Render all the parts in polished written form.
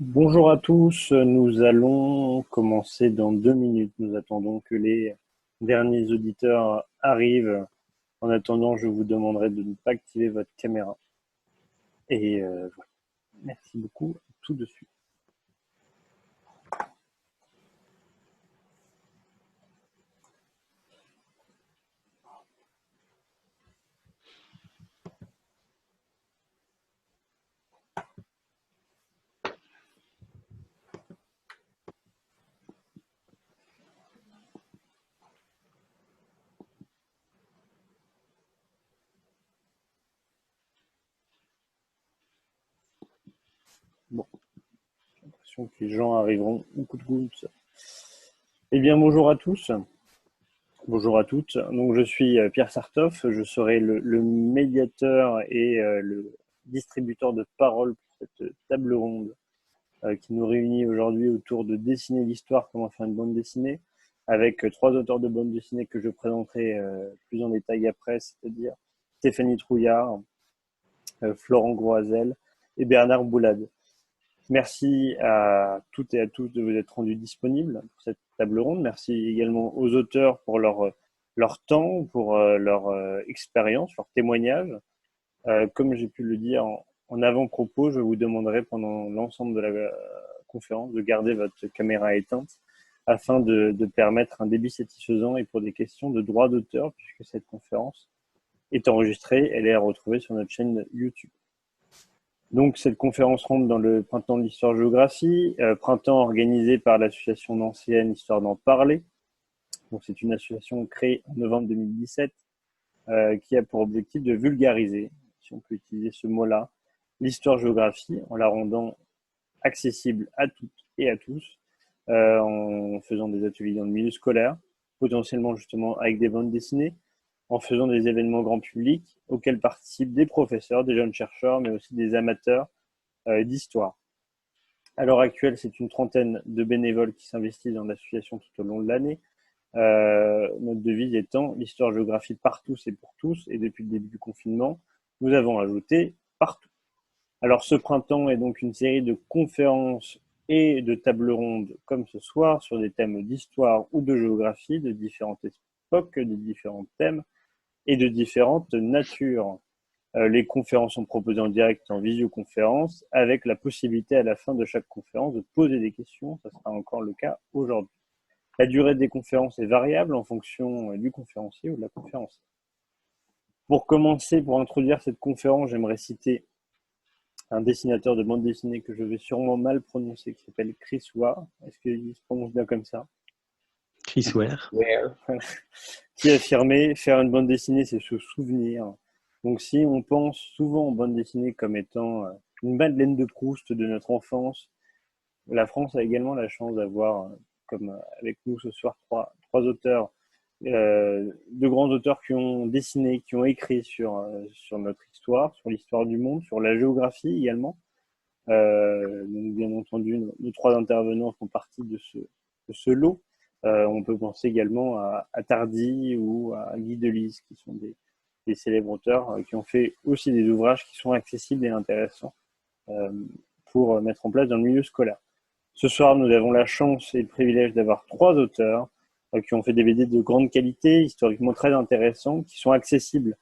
Bonjour à tous, nous allons commencer dans 2 minutes. Nous attendons que les derniers auditeurs arrivent. En attendant, je vous demanderai de ne pas activer votre caméra. Et voilà. Merci beaucoup, tout de suite. Bon, j'ai l'impression que les gens arriveront au coup de goutte. Eh bien, bonjour à tous. Bonjour à toutes. Donc, je suis Pierre Sartoff. Je serai le médiateur et le distributeur de parole pour cette table ronde qui nous réunit aujourd'hui autour de dessiner l'histoire, comment faire une bande dessinée, avec trois auteurs de bande dessinée que je présenterai plus en détail après, c'est-à-dire Stéphanie Trouillard, Florent Groisel et Bernard Boulade. Merci à toutes et à tous de vous être rendus disponibles pour cette table ronde. Merci également aux auteurs pour leur temps, pour leur expérience, leur témoignage. Comme j'ai pu le dire en avant-propos, je vous demanderai pendant l'ensemble de la conférence de garder votre caméra éteinte afin de permettre un débit satisfaisant et pour des questions de droit d'auteur, puisque cette conférence est enregistrée, elle est à retrouver sur notre chaîne YouTube. Donc cette conférence rentre dans le printemps de l'histoire-géographie, printemps organisé par l'association nancéenne Histoire d'en parler. Donc c'est une association créée en novembre 2017 qui a pour objectif de vulgariser, si on peut utiliser ce mot-là, l'histoire-géographie en la rendant accessible à toutes et à tous, en faisant des ateliers dans le milieu scolaire, potentiellement justement avec des bandes dessinées, en faisant des événements grand public auxquels participent des professeurs, des jeunes chercheurs, mais aussi des amateurs d'histoire. À l'heure actuelle, c'est une trentaine de bénévoles qui s'investissent dans l'association tout au long de l'année. Notre devise étant l'histoire-géographie par tous et pour tous, et depuis le début du confinement, nous avons ajouté partout. Alors ce printemps est donc une série de conférences et de tables rondes comme ce soir sur des thèmes d'histoire ou de géographie de différentes époques, de différents thèmes et de différentes natures. Les conférences sont proposées en direct en visioconférence avec la possibilité à la fin de chaque conférence de poser des questions. Ça sera encore le cas aujourd'hui. La durée des conférences est variable en fonction du conférencier ou de la conférencière. Pour commencer, pour introduire cette conférence, j'aimerais citer un dessinateur de bande dessinée que je vais sûrement mal prononcer, qui s'appelle Chris Ware. Est-ce qu'il se prononce bien comme ça? Chris Ware. Qui affirmait faire une bande dessinée, c'est se souvenir. Donc si on pense souvent en bande dessinée comme étant une Madeleine de Proust de notre enfance, la France a également la chance d'avoir, comme avec nous ce soir, trois auteurs, de grands auteurs qui ont dessiné, qui ont écrit sur notre histoire, sur l'histoire du monde, sur la géographie également. Donc bien entendu, nos trois intervenants font partie de ce lot. On peut penser également à Tardy ou à Guy Delisle, qui sont des célèbres auteurs qui ont fait aussi des ouvrages qui sont accessibles et intéressants euh, pour mettre en place dans le milieu scolaire. Ce soir, nous avons la chance et le privilège d'avoir trois auteurs qui ont fait des BD de grande qualité, historiquement très intéressants, qui sont accessibles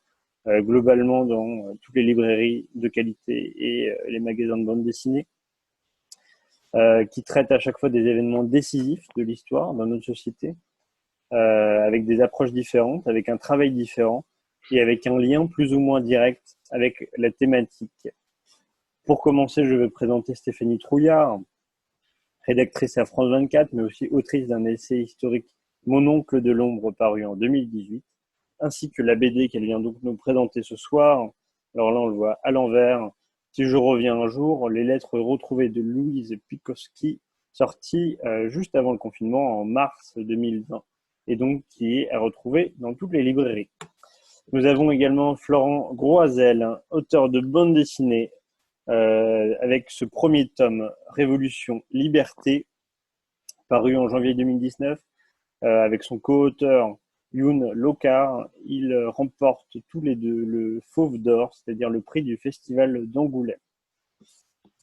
globalement dans toutes les librairies de qualité et les magasins de bande dessinée, qui traitent à chaque fois des événements décisifs de l'histoire dans notre société, avec des approches différentes, avec un travail différent et avec un lien plus ou moins direct avec la thématique. Pour commencer, je vais présenter Stéphanie Trouillard, rédactrice à France 24, mais aussi autrice d'un essai historique Mon oncle de l'ombre paru en 2018, ainsi que la BD qu'elle vient donc nous présenter ce soir. Alors là, on le voit à l'envers. Si je reviens un jour, les lettres retrouvées de Louise Pikowski, sorties juste avant le confinement en mars 2020, et donc qui est à retrouver dans toutes les librairies. Nous avons également Florent Groisel, auteur de bande dessinée, avec ce premier tome, Révolution, Liberté, paru en janvier 2019, avec son co-auteur Youn Lokar. Il remporte tous les deux le Fauve d'Or, c'est-à-dire le prix du Festival d'Angoulême.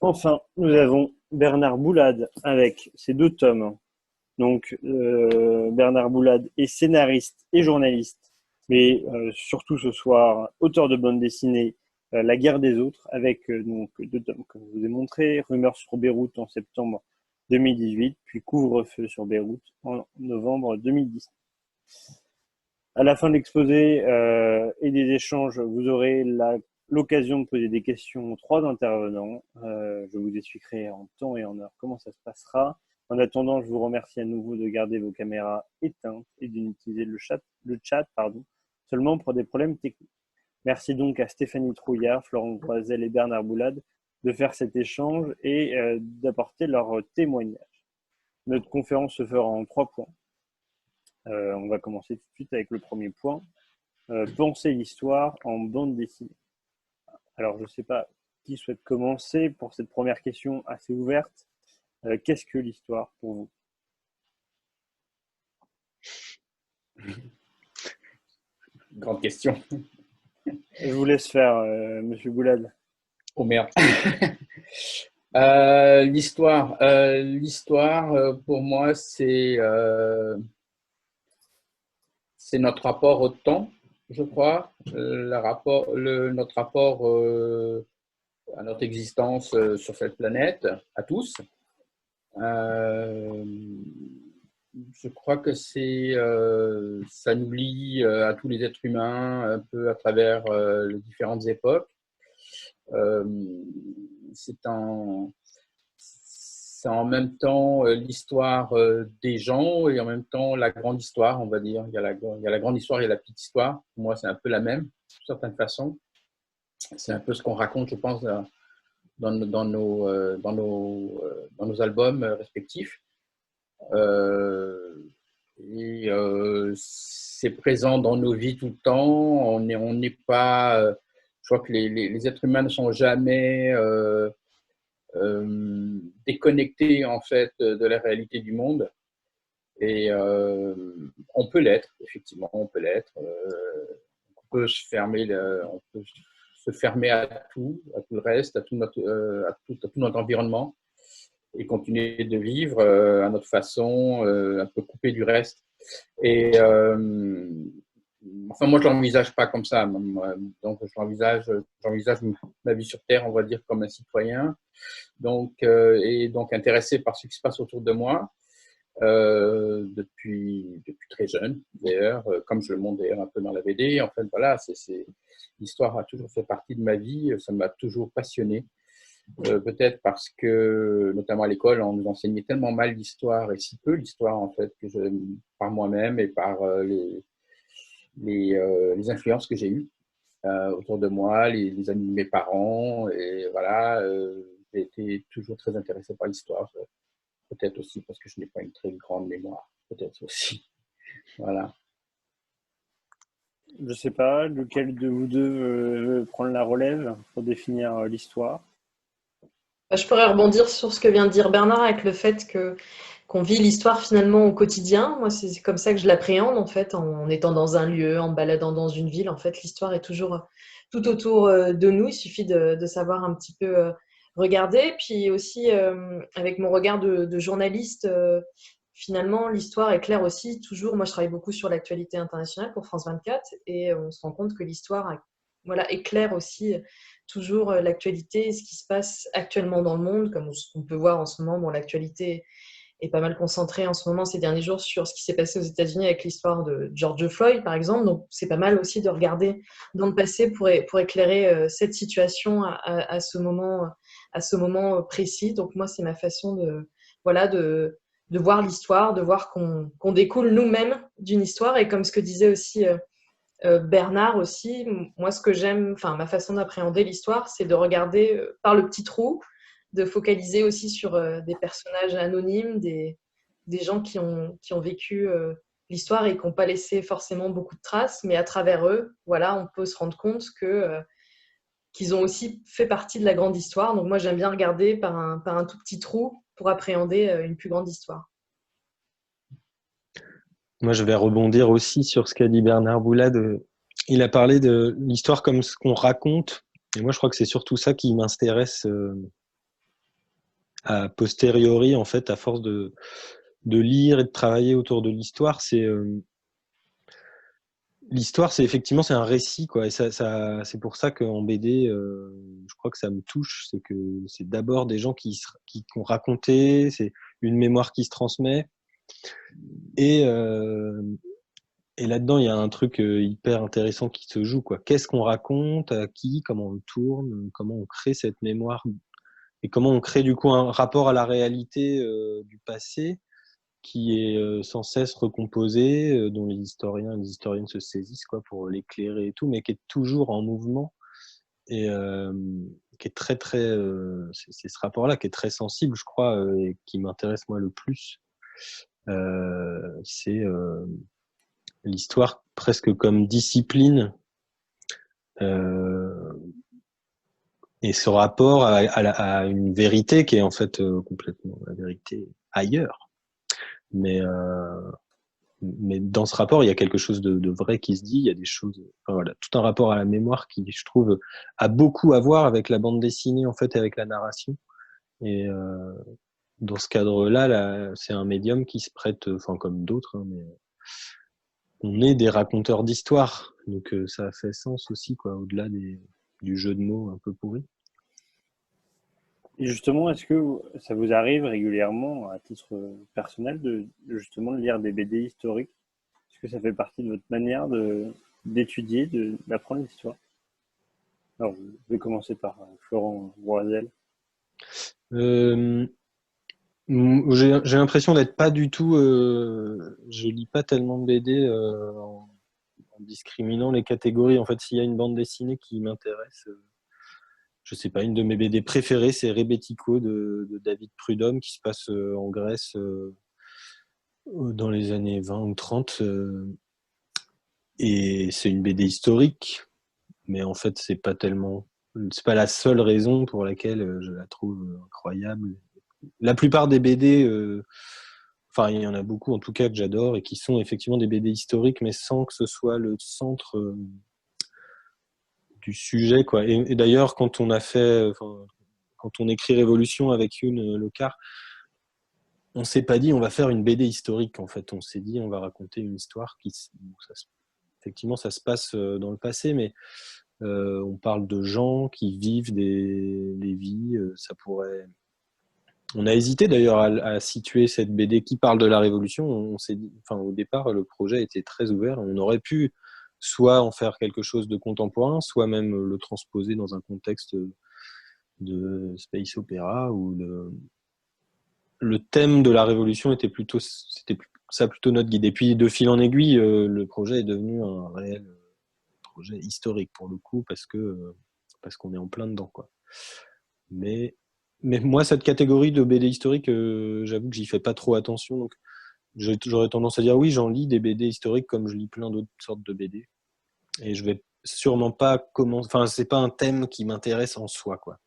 Enfin, nous avons Bernard Boulade avec ses 2 tomes. Donc, Bernard Boulade est scénariste et journaliste, mais surtout ce soir, auteur de bande dessinée, La guerre des autres, avec donc 2 tomes, comme je vous ai montré, Rumeurs sur Beyrouth en septembre 2018, puis Couvre-feu sur Beyrouth en novembre 2010. À la fin de l'exposé et des échanges, vous aurez l'occasion de poser des questions aux 3 intervenants. Je vous expliquerai en temps et en heure comment ça se passera. En attendant, je vous remercie à nouveau de garder vos caméras éteintes et d'utiliser le chat seulement pour des problèmes techniques. Merci donc à Stéphanie Trouillard, Florent Croisel et Bernard Boulade de faire cet échange et d'apporter leur témoignage. Notre conférence se fera en 3 points. On va commencer tout de suite avec le premier point. Penser l'histoire en bande dessinée. Alors, je ne sais pas qui souhaite commencer pour cette première question assez ouverte. Qu'est-ce que l'histoire pour vous? Grande question. Je vous laisse faire, Monsieur Boulade. Oh merde. L'histoire, pour moi, c'est notre rapport au temps, je crois, notre rapport à notre existence sur cette planète, à tous. Je crois que ça nous lie à tous les êtres humains, un peu à travers les différentes époques. C'est en même temps l'histoire des gens et en même temps la grande histoire, on va dire. Il y a la grande histoire et la petite histoire. Pour moi, c'est un peu la même, de certaine façon. C'est un peu ce qu'on raconte, je pense, dans nos albums respectifs. C'est présent dans nos vies tout le temps. On n'est pas. Je crois que les êtres humains ne sont jamais déconnectés en fait de la réalité du monde. Et on peut l'être, effectivement, on peut l'être. On peut se fermer à tout le reste, à tout notre environnement, et continuer de vivre à notre façon, un peu coupé du reste. Et enfin, moi, je ne l'envisage pas comme ça. Donc, j'envisage ma vie sur Terre, on va dire, comme un citoyen. Et donc intéressé par ce qui se passe autour de moi depuis très jeune, d'ailleurs, comme je le montre d'ailleurs un peu dans la BD. En fait, voilà, l'histoire a toujours fait partie de ma vie. Ça m'a toujours passionné. Peut-être parce que, notamment à l'école, on nous enseignait tellement mal l'histoire et si peu l'histoire, en fait, que par moi-même et par les influences que j'ai eues autour de moi, les amis de mes parents. Et voilà, j'ai été toujours très intéressé par l'histoire. Peut-être aussi parce que je n'ai pas une très grande mémoire. Peut-être aussi. Voilà. Je ne sais pas, lequel de vous deux veut prendre la relève pour définir l'histoire? Je pourrais rebondir sur ce que vient de dire Bernard avec le fait qu'on vit l'histoire finalement au quotidien. Moi, c'est comme ça que je l'appréhende en fait, en étant dans un lieu, en me baladant dans une ville. En fait, l'histoire est toujours tout autour de nous. Il suffit de savoir un petit peu regarder. Puis aussi, avec mon regard de journaliste, finalement, l'histoire éclaire aussi toujours. Moi, je travaille beaucoup sur l'actualité internationale pour France 24 et on se rend compte que l'histoire éclaire aussi toujours l'actualité, ce qui se passe actuellement dans le monde, comme on peut voir en ce moment. Bon, l'actualité est pas mal concentrée en ce moment, ces derniers jours, sur ce qui s'est passé aux États-Unis avec l'histoire de George Floyd, par exemple. Donc, c'est pas mal aussi de regarder dans le passé pour éclairer cette situation à ce moment précis. Donc, moi, c'est ma façon de voir l'histoire, de voir qu'on découle nous-mêmes d'une histoire. Et comme ce que disait aussi Bernard aussi, moi ce que j'aime, enfin ma façon d'appréhender l'histoire, c'est de regarder par le petit trou, de focaliser aussi sur des personnages anonymes, des gens qui ont vécu l'histoire et qui n'ont pas laissé forcément beaucoup de traces, mais à travers eux, voilà, on peut se rendre compte qu'ils ont aussi fait partie de la grande histoire. Donc moi j'aime bien regarder par un tout petit trou pour appréhender une plus grande histoire. Moi, je vais rebondir aussi sur ce qu'a dit Bernard Boulade. Il a parlé de l'histoire comme ce qu'on raconte. Et moi, je crois que c'est surtout ça qui m'intéresse a posteriori, en fait, à force de lire et de travailler autour de l'histoire, l'histoire, c'est effectivement c'est un récit, quoi. Et c'est pour ça qu'en BD, je crois que ça me touche, c'est que c'est d'abord des gens qui ont raconté, c'est une mémoire qui se transmet. Et, et là-dedans, il y a un truc hyper intéressant qui se joue, quoi. Qu'est-ce qu'on raconte, à qui, comment on le tourne, comment on crée cette mémoire et comment on crée du coup un rapport à la réalité du passé qui est sans cesse recomposé, dont les historiens et les historiennes se saisissent, quoi, pour l'éclairer et tout, mais qui est toujours en mouvement et qui est très très c'est ce rapport-là qui est très sensible, je crois, et qui m'intéresse moi le plus. C'est l'histoire presque comme discipline et ce rapport à une vérité qui est en fait complètement la vérité ailleurs. Mais dans ce rapport, il y a quelque chose de vrai qui se dit, il y a des choses, enfin, voilà, tout un rapport à la mémoire qui, je trouve, a beaucoup à voir avec la bande dessinée, en fait, et avec la narration. Et dans ce cadre-là, là, c'est un médium qui se prête, enfin, comme d'autres, hein, mais on est des raconteurs d'histoire. Donc, ça fait sens aussi, quoi, au-delà du jeu de mots un peu pourri. Et justement, est-ce que ça vous arrive régulièrement, à titre personnel, justement de lire des BD historiques? Est-ce que ça fait partie de votre manière d'étudier, d'apprendre l'histoire? Alors, je vais commencer par Florent Roisel. J'ai l'impression d'être pas du tout. Je lis pas tellement de BD en discriminant les catégories. En fait, s'il y a une bande dessinée qui m'intéresse, je sais pas, une de mes BD préférées, c'est Rebetiko de David Prudhomme qui se passe en Grèce dans les années 20 ou 30. Et c'est une BD historique, mais en fait, c'est pas la seule raison pour laquelle je la trouve incroyable. La plupart des BD, enfin, il y en a beaucoup en tout cas que j'adore et qui sont effectivement des BD historiques, mais sans que ce soit le centre du sujet, quoi. Et d'ailleurs, quand on a fait, quand on écrit Révolution avec Youn Lecar, on s'est pas dit on va faire une BD historique. En fait, on s'est dit on va raconter une histoire effectivement, ça se passe dans le passé, mais on parle de gens qui vivent des vies. Ça pourrait. On a hésité d'ailleurs à situer cette BD qui parle de la Révolution. On s'est dit, enfin, au départ, le projet était très ouvert. On aurait pu soit en faire quelque chose de contemporain, soit même le transposer dans un contexte de space opéra où le thème de la Révolution c'était plutôt notre guide. Et puis, de fil en aiguille, le projet est devenu un réel projet historique pour le coup parce qu'on est en plein dedans, quoi. Mais moi, cette catégorie de BD historique, j'avoue que j'y fais pas trop attention. Donc, j'aurais tendance à dire oui, j'en lis des BD historiques comme je lis plein d'autres sortes de BD. Et je vais sûrement pas commencer. Enfin, c'est pas un thème qui m'intéresse en soi, quoi.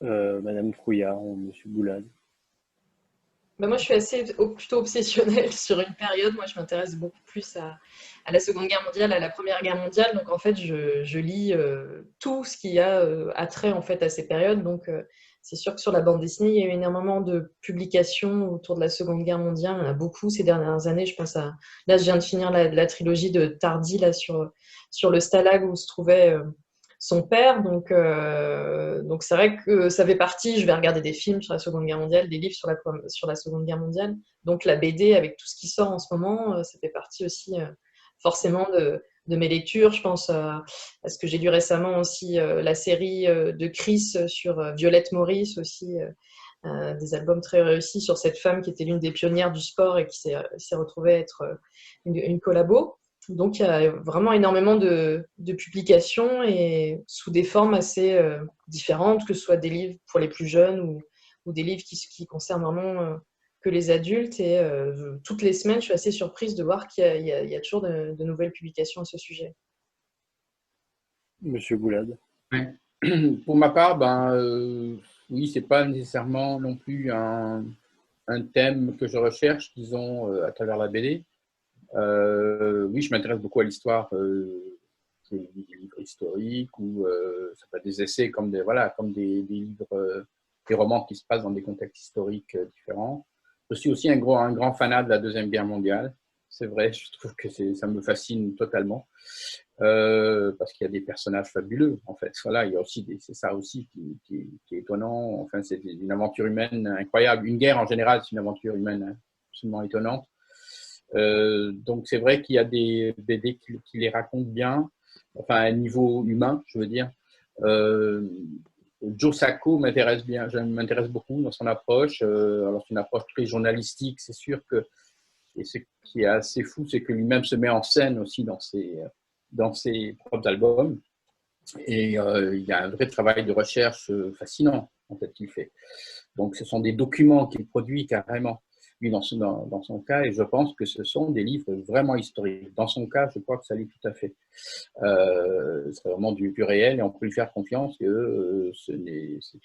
Madame Trouillard ou Monsieur Boulade. Bah, moi, je suis plutôt obsessionnelle sur une période. Moi, je m'intéresse beaucoup plus à la Seconde Guerre mondiale, à la Première Guerre mondiale. Donc, en fait, je lis tout ce qui a attrait en fait, à ces périodes. Donc, c'est sûr que sur la bande dessinée, il y a eu énormément de publications autour de la Seconde Guerre mondiale. Il y en a beaucoup ces dernières années. Je pense à... Là, je viens de finir la trilogie de Tardy là, sur le stalag où se trouvait son père. Donc c'est vrai que ça fait partie. Je vais regarder des films sur la Seconde Guerre mondiale, des livres sur la Seconde Guerre mondiale. Donc la BD, avec tout ce qui sort en ce moment, ça fait partie aussi forcément de mes lectures. Je pense à ce que j'ai lu récemment aussi, la série de Chris sur Violette Maurice aussi. Des albums très réussis sur cette femme qui était l'une des pionnières du sport et qui s'est retrouvée être une collabo. Donc, il y a vraiment énormément de publications et sous des formes assez différentes, que ce soit des livres pour les plus jeunes ou des livres qui concernent vraiment que les adultes. Et toutes les semaines, je suis assez surprise de voir qu'il y a toujours de nouvelles publications à ce sujet. Monsieur Boulade. Ouais. Pour ma part, oui, c'est pas nécessairement non plus un thème que je recherche, disons, à travers la BD. Oui, je m'intéresse beaucoup à l'histoire des livres historiques ou ça peut être des essais comme des livres, des romans qui se passent dans des contextes historiques différents. Je suis aussi un grand fanat de la Deuxième Guerre mondiale. C'est vrai, je trouve que ça me fascine totalement parce qu'il y a des personnages fabuleux. En fait, voilà, il y a aussi c'est ça aussi qui est étonnant. Enfin, c'est une aventure humaine incroyable. Une guerre en général, c'est une aventure humaine absolument étonnante. Donc c'est vrai qu'il y a des BD qui les racontent bien, enfin à un niveau humain, je veux dire. Joe Sacco m'intéresse beaucoup dans son approche. Alors c'est une approche très journalistique, c'est sûr que. Et ce qui est assez fou, c'est que lui-même se met en scène aussi dans ses propres albums. Et il y a un vrai travail de recherche fascinant en fait qu'il fait. Donc ce sont des documents qu'il produit carrément. Lui, dans son cas, et je pense que ce sont des livres vraiment historiques. Dans son cas, je crois que ça l'est tout à fait. C'est vraiment du réel et on peut lui faire confiance que c'est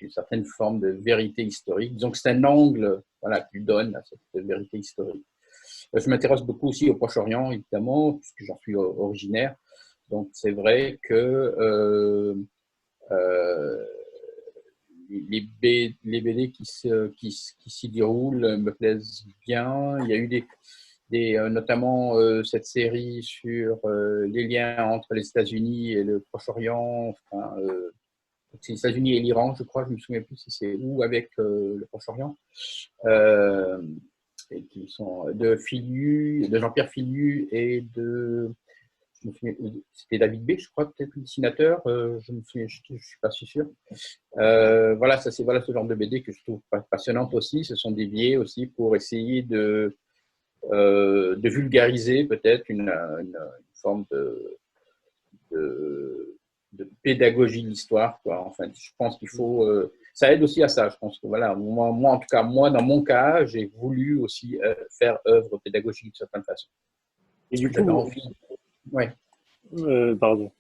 une certaine forme de vérité historique. Disons que c'est un angle qu'il donne à cette vérité historique. Je m'intéresse beaucoup aussi au Proche-Orient, évidemment, puisque j'en suis originaire. Donc c'est vrai que les BD qui s'y déroulent me plaisent bien. Il y a eu notamment cette série sur les liens entre les États-Unis et le Proche-Orient, enfin, c'est les États-Unis et l'Iran, je crois, je ne me souviens plus si c'est où avec le Proche-Orient, et qui sont de Jean-Pierre Filiu et de c'était David B, je crois, peut-être le dessinateur, je ne suis pas si sûr. Voilà ce genre de BD que je trouve passionnante aussi. Ce sont des biais aussi pour essayer de vulgariser peut-être une forme de pédagogie de l'histoire. Enfin, je pense qu'il faut. Ça aide aussi à ça. Je pense que voilà, moi en tout cas, dans mon cas, j'ai voulu aussi faire œuvre pédagogique de certaine façon. Et du J'avais coup, envie. Ouais. pardon.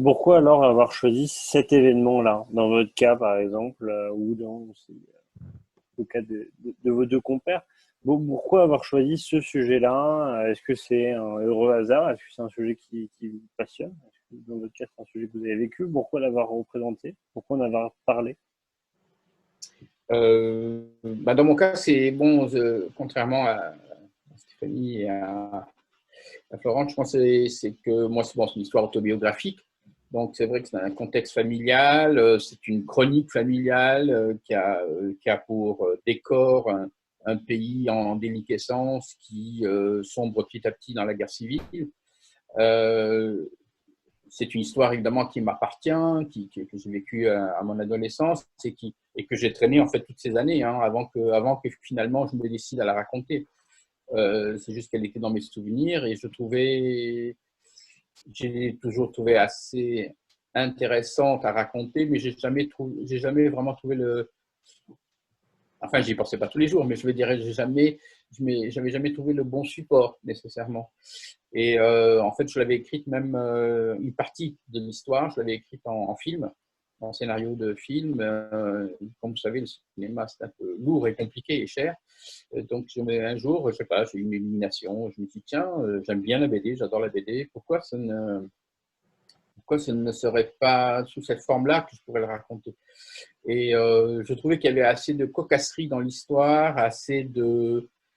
Pourquoi alors avoir choisi cet événement-là, dans votre cas par exemple, ou dans le cas de vos deux compères? Bon, pourquoi avoir choisi ce sujet-là? Est-ce que c'est un heureux hasard? Est-ce que c'est un sujet qui vous passionne? Est-ce que dans votre cas, c'est un sujet que vous avez vécu? Pourquoi l'avoir représenté? Pourquoi en avoir parlé? Dans mon cas, c'est bon, contrairement à Stéphanie et à Florence, je pense que c'est que moi, c'est une histoire autobiographique. Donc, c'est vrai que c'est un contexte familial, c'est une chronique familiale qui a pour décor un pays en déliquescence qui sombre petit à petit dans la guerre civile. C'est une histoire évidemment qui m'appartient, que j'ai vécue à mon adolescence et que j'ai traîné en fait toutes ces années avant que finalement je me décide à la raconter. C'est juste qu'elle était dans mes souvenirs et j'ai toujours trouvé assez intéressante à raconter, mais j'ai jamais vraiment trouvé enfin, j'y pensais pas tous les jours, mais je veux dire, j'avais jamais trouvé le bon support nécessairement. Et en fait, je l'avais écrite même une partie de l'histoire, je l'avais écrite en film, en scénario de film. Comme vous savez, le cinéma, c'est un peu lourd et compliqué et cher. Donc, un jour, je sais pas, j'ai eu une illumination. Je me dis, tiens, j'aime bien la BD, j'adore la BD. Pourquoi ce ne serait pas sous cette forme-là que je pourrais le raconter? Et je trouvais qu'il y avait assez de cocasserie dans l'histoire,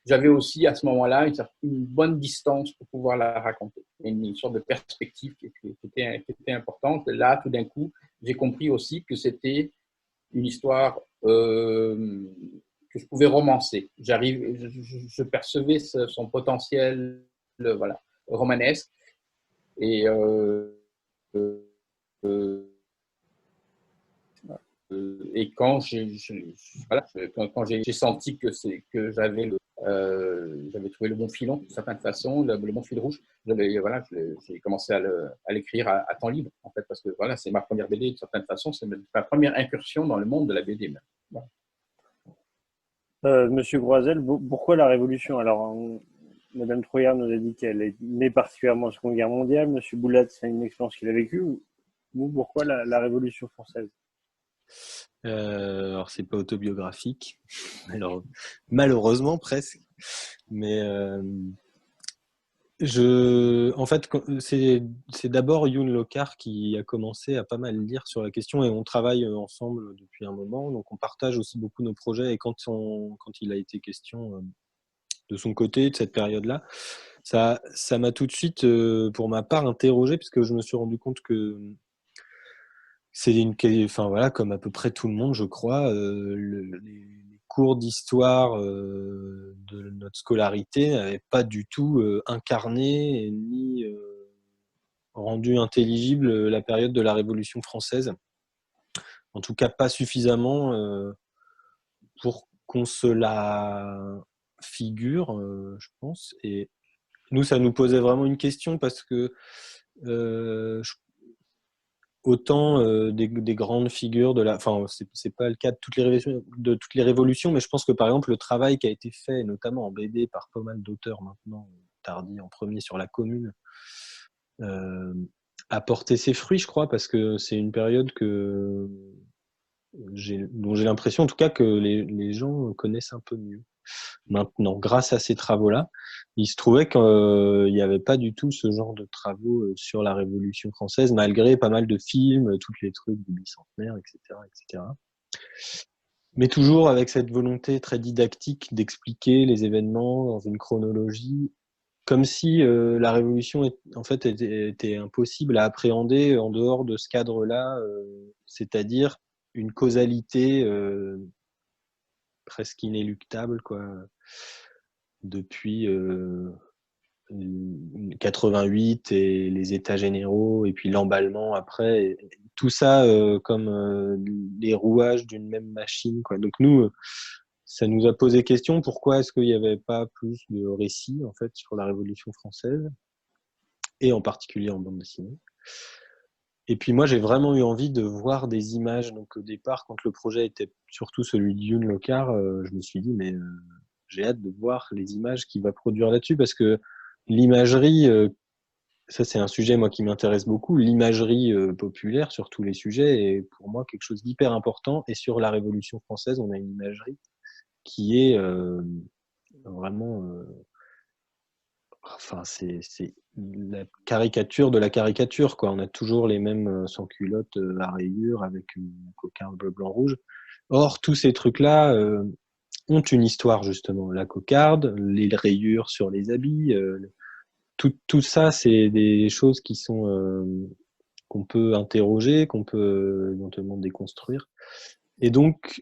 j'avais aussi à ce moment-là une bonne distance pour pouvoir la raconter, une sorte de perspective qui était importante. Là, tout d'un coup, j'ai compris aussi que c'était une histoire que je pouvais romancer. Je percevais son potentiel, voilà, romanesque. Et et quand j'ai senti que j'avais trouvé le bon filon, d'une certaine façon, le bon fil rouge, j'ai commencé à l'écrire à temps libre, en fait, parce que voilà, c'est ma première BD, d'une certaine façon, c'est ma première incursion dans le monde de la BD. Même. Voilà. Monsieur Groisel, pourquoi la Révolution? Alors, Madame Trouillard nous a dit qu'elle est née particulièrement en Seconde Guerre mondiale. Monsieur Boulat, c'est une expérience qu'il a vécue. Vous, pourquoi la Révolution française? Alors, c'est pas autobiographique, alors, malheureusement presque. Mais En fait, c'est d'abord Youn Lokar qui a commencé à pas mal lire sur la question et on travaille ensemble depuis un moment. Donc, on partage aussi beaucoup nos projets. Et quand il a été question de son côté de cette période-là, ça m'a tout de suite, pour ma part, interrogé parce que je me suis rendu compte que enfin voilà, comme à peu près tout le monde, je crois, les cours d'histoire de notre scolarité n'avaient pas du tout incarné ni rendu intelligible la période de la Révolution française. En tout cas, pas suffisamment pour qu'on se la figure, je pense. Et nous, ça nous posait vraiment une question parce que autant des grandes figures enfin c'est pas le cas de toutes les révolutions, mais je pense que par exemple le travail qui a été fait notamment en BD par pas mal d'auteurs maintenant, Tardy en premier sur la Commune, a porté ses fruits, je crois, parce que c'est une période dont j'ai l'impression en tout cas que les gens connaissent un peu mieux maintenant, grâce à ces travaux-là. Il se trouvait qu'il n'y avait pas du tout ce genre de travaux sur la Révolution française, malgré pas mal de films, tous les trucs du bicentenaire, etc., etc. Mais toujours avec cette volonté très didactique d'expliquer les événements dans une chronologie, comme si la Révolution en fait était impossible à appréhender en dehors de ce cadre-là, c'est-à-dire une causalité presque inéluctable, quoi, depuis 88 et les états généraux et puis l'emballement après, et tout ça comme les rouages d'une même machine, quoi. Donc nous, ça nous a posé question, pourquoi est-ce qu'il n'y avait pas plus de récits en fait sur la Révolution française et en particulier en bande dessinée. Et puis moi, j'ai vraiment eu envie de voir des images. Donc au départ, quand le projet était surtout celui de Youn Lokar, je me suis dit, mais j'ai hâte de voir les images qu'il va produire là-dessus, parce que l'imagerie, ça c'est un sujet moi qui m'intéresse beaucoup, l'imagerie populaire sur tous les sujets est pour moi quelque chose d'hyper important. Et sur la Révolution française, on a une imagerie qui est vraiment... enfin, c'est la caricature de la caricature, quoi. On a toujours les mêmes sans-culottes à rayures avec un cocarde bleu, blanc, rouge. Or, tous ces trucs-là ont une histoire, justement. La cocarde, les rayures sur les habits, tout ça, c'est des choses qui sont qu'on peut interroger, qu'on peut éventuellement déconstruire. Et donc,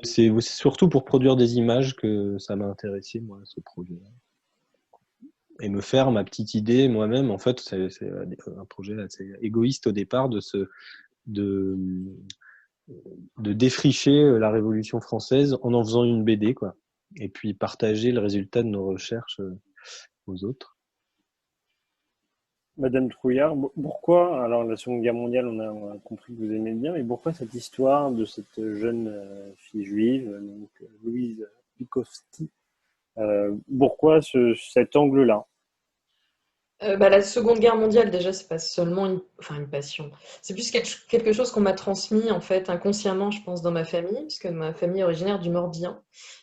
c'est surtout pour produire des images que ça m'a intéressé, moi, ce projet-là. Et me faire ma petite idée moi-même. En fait, c'est un projet assez égoïste au départ de défricher la Révolution française en faisant une BD, quoi. Et puis partager le résultat de nos recherches aux autres. Madame Trouillard, pourquoi, alors la Seconde Guerre mondiale, on a compris que vous aimez bien, mais pourquoi cette histoire de cette jeune fille juive, donc Louise Pikowski, pourquoi cet angle-là? La Seconde Guerre mondiale, déjà, c'est pas seulement une passion. C'est plus quelque chose qu'on m'a transmis, en fait, inconsciemment, je pense, dans ma famille, puisque ma famille est originaire du Morbihan.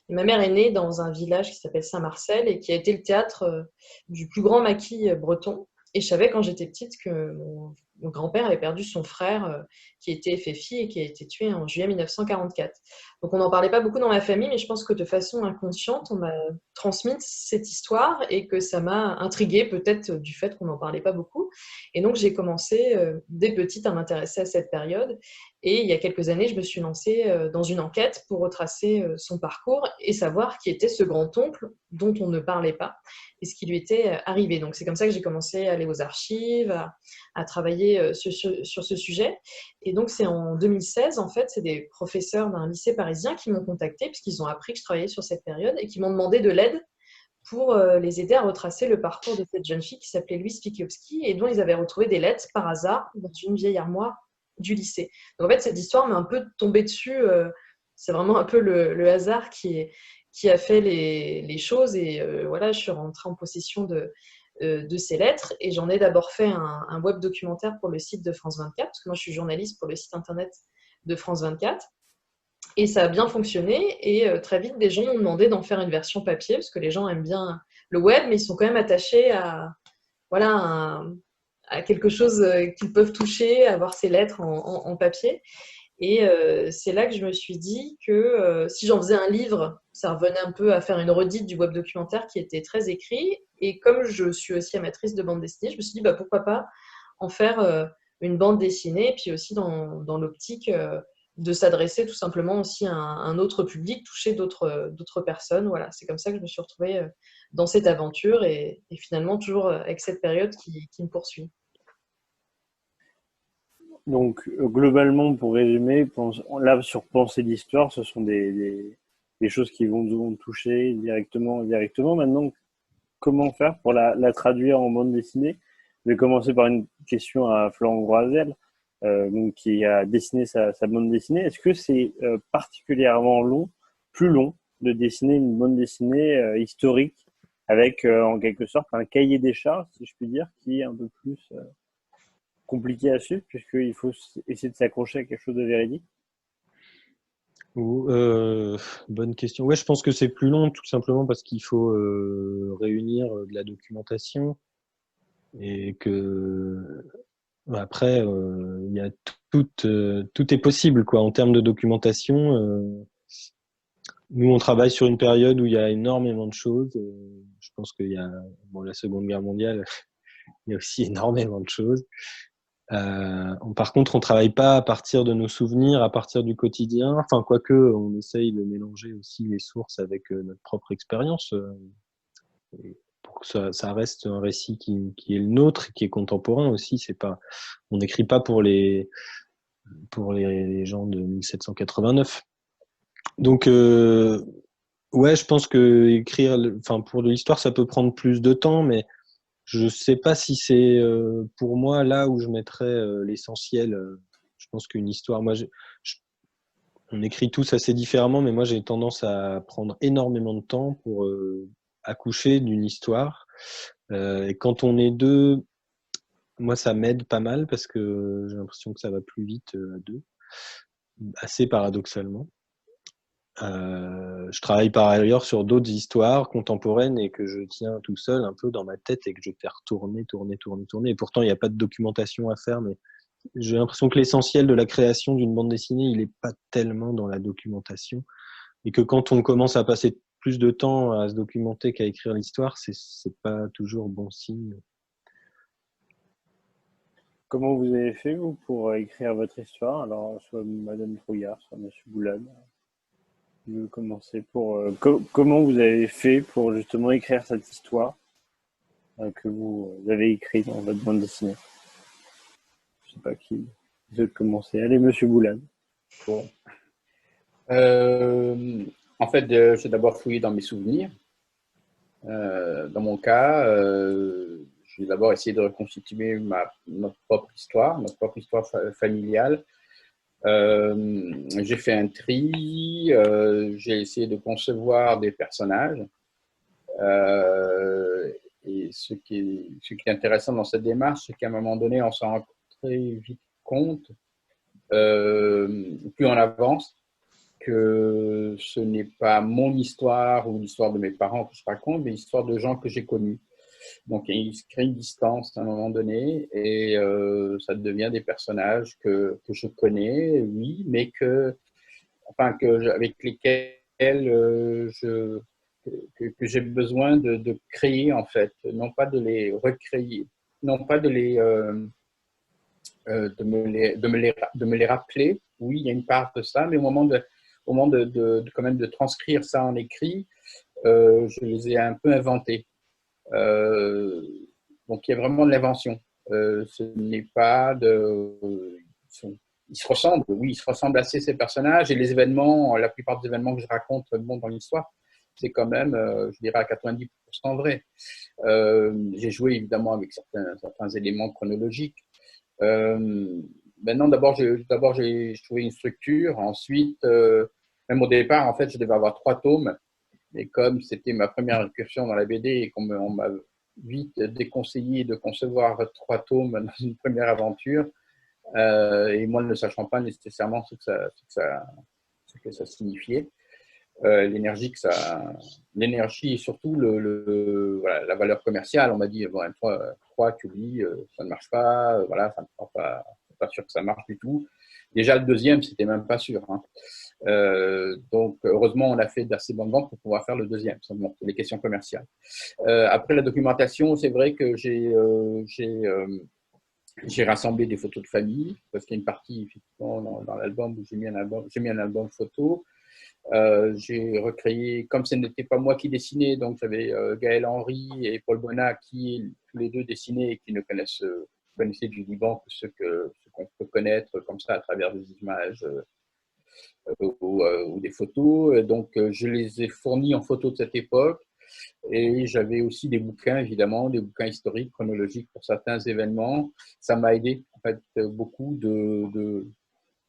Et ma mère est née dans un village qui s'appelle Saint-Marcel et qui a été le théâtre du plus grand maquis breton. Et je savais quand j'étais petite que mon grand-père avait perdu son frère qui était FFI et qui a été tué en juillet 1944. Donc on n'en parlait pas beaucoup dans ma famille, mais je pense que de façon inconsciente, on m'a transmis cette histoire et que ça m'a intriguée peut-être du fait qu'on n'en parlait pas beaucoup. Et donc j'ai commencé dès petite à m'intéresser à cette période. Et il y a quelques années, je me suis lancée dans une enquête pour retracer son parcours et savoir qui était ce grand-oncle dont on ne parlait pas et ce qui lui était arrivé. Donc c'est comme ça que j'ai commencé à aller aux archives, à travailler sur ce sujet. Et donc c'est en 2016, en fait, c'est des professeurs d'un lycée parisien qui m'ont contactée puisqu'ils ont appris que je travaillais sur cette période et qui m'ont demandé de l'aide pour les aider à retracer le parcours de cette jeune fille qui s'appelait Louise Pikowski et dont ils avaient retrouvé des lettres par hasard dans une vieille armoire du lycée. Donc en fait, cette histoire m'est un peu tombée dessus. C'est vraiment un peu le hasard qui a fait les choses. Et voilà, je suis rentrée en possession de ces lettres. Et j'en ai d'abord fait un web documentaire pour le site de France 24, parce que moi, je suis journaliste pour le site internet de France 24. Et ça a bien fonctionné. Et très vite, des gens m'ont demandé d'en faire une version papier, parce que les gens aiment bien le web, mais ils sont quand même attachés à, voilà, à quelque chose qu'ils peuvent toucher, avoir ces lettres en papier. Et c'est là que je me suis dit que si j'en faisais un livre, ça revenait un peu à faire une redite du web documentaire qui était très écrit. Et comme je suis aussi amatrice de bande dessinée, je me suis dit pourquoi pas en faire une bande dessinée, et puis aussi dans l'optique de s'adresser tout simplement aussi à un autre public, toucher d'autres personnes. Voilà, c'est comme ça que je me suis retrouvée dans cette aventure et finalement toujours avec cette période qui me poursuit. Donc, globalement, pour résumer, là, sur Pensée d'Histoire, ce sont des choses qui vont nous toucher directement, indirectement. Maintenant, comment faire pour la traduire en bande dessinée? Je vais commencer par une question à Florent Groisel, donc, qui a dessiné sa bande dessinée. Est-ce que c'est particulièrement long, plus long, de dessiner une bande dessinée historique avec, en quelque sorte, un cahier des charges, si je puis dire, qui est un peu plus compliqué à suivre, puisqu'il faut essayer de s'accrocher à quelque chose de véridique? Bonne question. Ouais, je pense que c'est plus long, tout simplement parce qu'il faut réunir de la documentation et que après, il y a tout est possible, quoi, en termes de documentation. Nous, on travaille sur une période où il y a énormément de choses. Je pense qu'il y a la Seconde Guerre mondiale, il y a aussi énormément de choses. Par contre, on travaille pas à partir de nos souvenirs, à partir du quotidien. Enfin, quoique, on essaye de mélanger aussi les sources avec notre propre expérience pour que ça reste un récit qui est le nôtre, qui est contemporain aussi. C'est pas, on n'écrit pas pour les gens de 1789. Donc, ouais, je pense que écrire, enfin, pour de l'histoire, ça peut prendre plus de temps, mais je sais pas si c'est pour moi là où je mettrais l'essentiel. Je pense qu'une histoire, moi, on écrit tous assez différemment, mais moi j'ai tendance à prendre énormément de temps pour accoucher d'une histoire. Et quand on est deux, moi ça m'aide pas mal parce que j'ai l'impression que ça va plus vite à deux, assez paradoxalement. Je travaille par ailleurs sur d'autres histoires contemporaines et que je tiens tout seul un peu dans ma tête et que je fais tourner. Et pourtant, il n'y a pas de documentation à faire, mais j'ai l'impression que l'essentiel de la création d'une bande dessinée, il n'est pas tellement dans la documentation. Et que quand on commence à passer plus de temps à se documenter qu'à écrire l'histoire, c'est pas toujours bon signe. Comment vous avez fait, vous, pour écrire votre histoire? Alors, soit Madame Trouillard, soit Monsieur Boulane. Je veux commencer pour comment vous avez fait pour justement écrire cette histoire que vous avez écrite dans votre bande dessinée? Je sais pas qui veut commencer. Allez, Monsieur Boulane. Bon. En fait, j'ai d'abord fouillé dans mes souvenirs. Dans mon cas, j'ai d'abord essayé de reconstituer notre propre histoire familiale. J'ai fait un tri, j'ai essayé de concevoir des personnages. Et ce qui est intéressant dans cette démarche, c'est qu'à un moment donné, on s'en rend très vite compte, plus on avance, que ce n'est pas mon histoire ou l'histoire de mes parents que je raconte, mais l'histoire de gens que j'ai connus. Donc, il se crée une distance à un moment donné et ça devient des personnages que je connais, oui, mais avec lesquels que j'ai besoin de créer, en fait, non pas de les recréer, non pas de de me les rappeler. Oui, il y a une part de ça, mais au moment quand même de transcrire ça en écrit, je les ai un peu inventés. Donc il y a vraiment de l'invention. Ce n'est pas de. Ils se ressemblent, oui, ils se ressemblent assez ces personnages et les événements, la plupart des événements que je raconte dans l'histoire, c'est quand même, je dirais, à 90% vrai. J'ai joué évidemment avec certains éléments chronologiques. Maintenant, d'abord, j'ai trouvé une structure. Ensuite, même au départ, en fait, je devais avoir 3 tomes. Et comme c'était ma première incursion dans la BD et on m'a vite déconseillé de concevoir 3 tomes dans une première aventure, et moi ne sachant pas nécessairement ce que ça signifiait, l'énergie et surtout voilà, la valeur commerciale. On m'a dit, bon, toi, tu lis, ça ne marche pas, voilà, ça ne c'est pas sûr que ça marche du tout. Déjà, le deuxième, c'était même pas sûr. Hein. Donc, heureusement, on a fait d'assez bonnes ventes pour pouvoir faire le deuxième. Ça montre les questions commerciales. Après la documentation, c'est vrai que j'ai rassemblé des photos de famille, parce qu'il y a une partie, effectivement, dans l'album où j'ai mis un album photo. J'ai recréé, comme ce n'était pas moi qui dessinais, donc j'avais Gaël Henry et Paul Bonnat qui tous les deux dessinaient et qui ne connaissaient du Liban que ce qu'on peut connaître comme ça à travers des images ou des photos. Donc je les ai fournis en photos de cette époque. Et j'avais aussi des bouquins, évidemment, des bouquins historiques, chronologiques pour certains événements. Ça m'a aidé, en fait, beaucoup de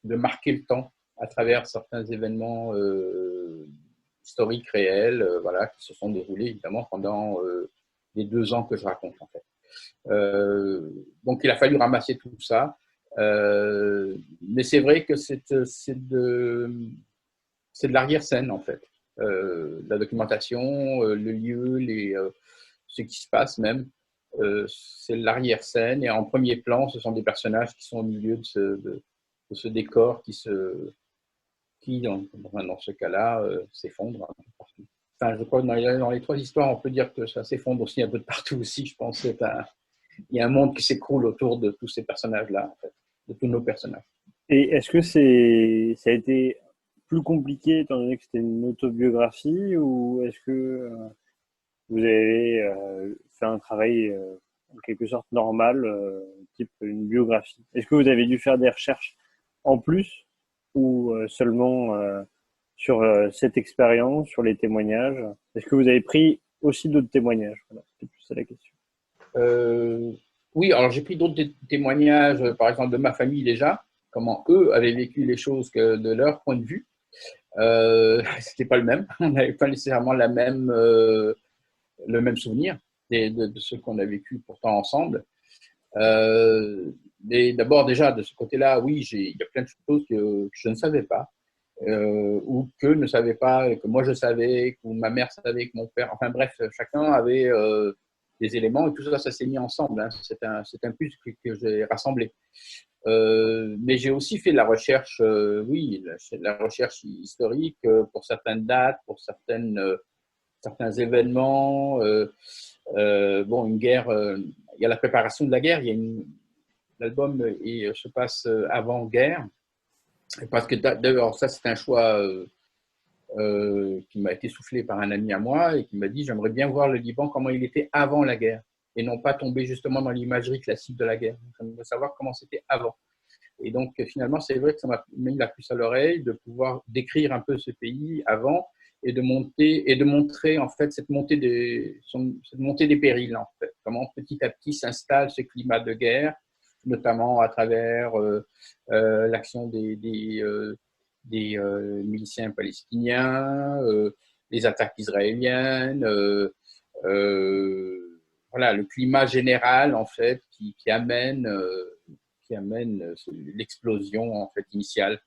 marquer le temps à travers certains événements historiques réels, voilà, qui se sont déroulés, évidemment, pendant les 2 ans que je raconte, en fait. Donc, il a fallu ramasser tout ça. Mais c'est vrai que c'est de l'arrière-scène, en fait. La documentation, le lieu, ce qui se passe même, c'est l'arrière-scène. Et en premier plan, ce sont des personnages qui sont au milieu de ce décor qui dans ce cas-là, s'effondre un peu partout. Enfin, je crois que dans les 3 histoires, on peut dire que ça s'effondre aussi un peu de partout aussi. Je pense qu'il y a un monde qui s'écroule autour de tous ces personnages-là, en fait, de tous nos personnages. Et est-ce que ça a été plus compliqué étant donné que c'était une autobiographie ou est-ce que vous avez fait un travail en quelque sorte normal, type une biographie? Est-ce que vous avez dû faire des recherches en plus ou seulement sur cette expérience, sur les témoignages? Est-ce que vous avez pris aussi d'autres témoignages? Voilà, c'était plus ça la question. Oui, alors j'ai pris d'autres témoignages, par exemple de ma famille déjà, comment eux avaient vécu les choses de leur point de vue. C'était pas le même, on n'avait pas nécessairement le même souvenir de ce qu'on a vécu pourtant ensemble. Mais d'abord déjà de ce côté-là, oui, il y a plein de choses que je ne savais pas. Ou que ne savait pas, que moi je savais, que ma mère savait, que mon père, enfin bref, chacun avait des éléments et tout ça, ça s'est mis ensemble. Hein. C'est un puzzle que j'ai rassemblé. Mais j'ai aussi fait de la recherche, oui, la recherche historique pour certaines dates, pour certains événements. Bon, une guerre, il y a la préparation de la guerre, l'album se passe avant-guerre. Parce que d'ailleurs, ça, c'est un choix qui m'a été soufflé par un ami à moi et qui m'a dit j'aimerais bien voir le Liban comment il était avant la guerre et non pas tomber justement dans l'imagerie classique de la guerre. J'aimerais savoir comment c'était avant. Et donc, finalement, c'est vrai que ça m'a mis la puce à l'oreille de pouvoir décrire un peu ce pays avant et de montrer en fait cette montée des périls, en fait. Comment petit à petit s'installe ce climat de guerre, notamment à travers l'action des miliciens palestiniens, les attaques israéliennes, voilà, le climat général en fait qui amène l'explosion en fait initiale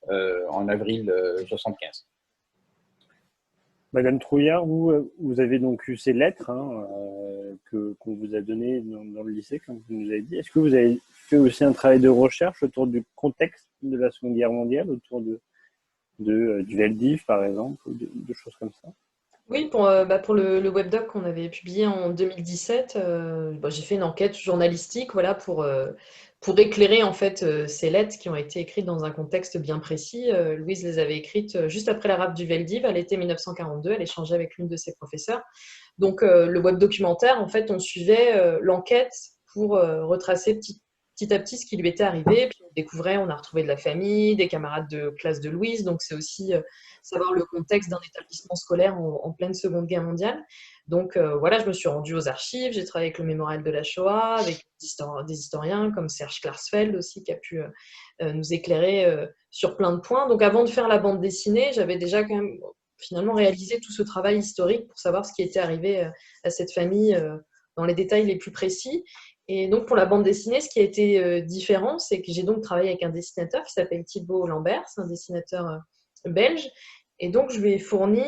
en avril 75. Madame Trouillard, vous avez donc eu ces lettres qu'on vous a données dans le lycée, comme vous nous avez dit. Est-ce que vous avez fait aussi un travail de recherche autour du contexte de la Seconde Guerre mondiale, autour du Veldiv, par exemple, ou de choses comme ça? Oui, pour le webdoc qu'on avait publié en 2017, j'ai fait une enquête journalistique, voilà, pour éclairer en fait ces lettres qui ont été écrites dans un contexte bien précis. Louise les avait écrites juste après la rafle du Veldiv, à l'été 1942. Elle échangeait avec l'une de ses professeurs. Donc le web documentaire, en fait, on suivait l'enquête pour retracer petit à petit ce qui lui était arrivé. Puis on découvrait, on a retrouvé de la famille, des camarades de classe de Louise. Donc c'est aussi savoir le contexte d'un établissement scolaire en pleine Seconde Guerre mondiale. Donc voilà, je me suis rendue aux archives, j'ai travaillé avec le Mémorial de la Shoah, avec des historiens comme Serge Klarsfeld aussi, qui a pu nous éclairer sur plein de points. Donc avant de faire la bande dessinée, j'avais déjà quand même finalement réalisé tout ce travail historique pour savoir ce qui était arrivé à cette famille dans les détails les plus précis. Et donc pour la bande dessinée, ce qui a été différent, c'est que j'ai donc travaillé avec un dessinateur qui s'appelle Thibaut Lambert, c'est un dessinateur belge, Et donc, je lui ai fourni,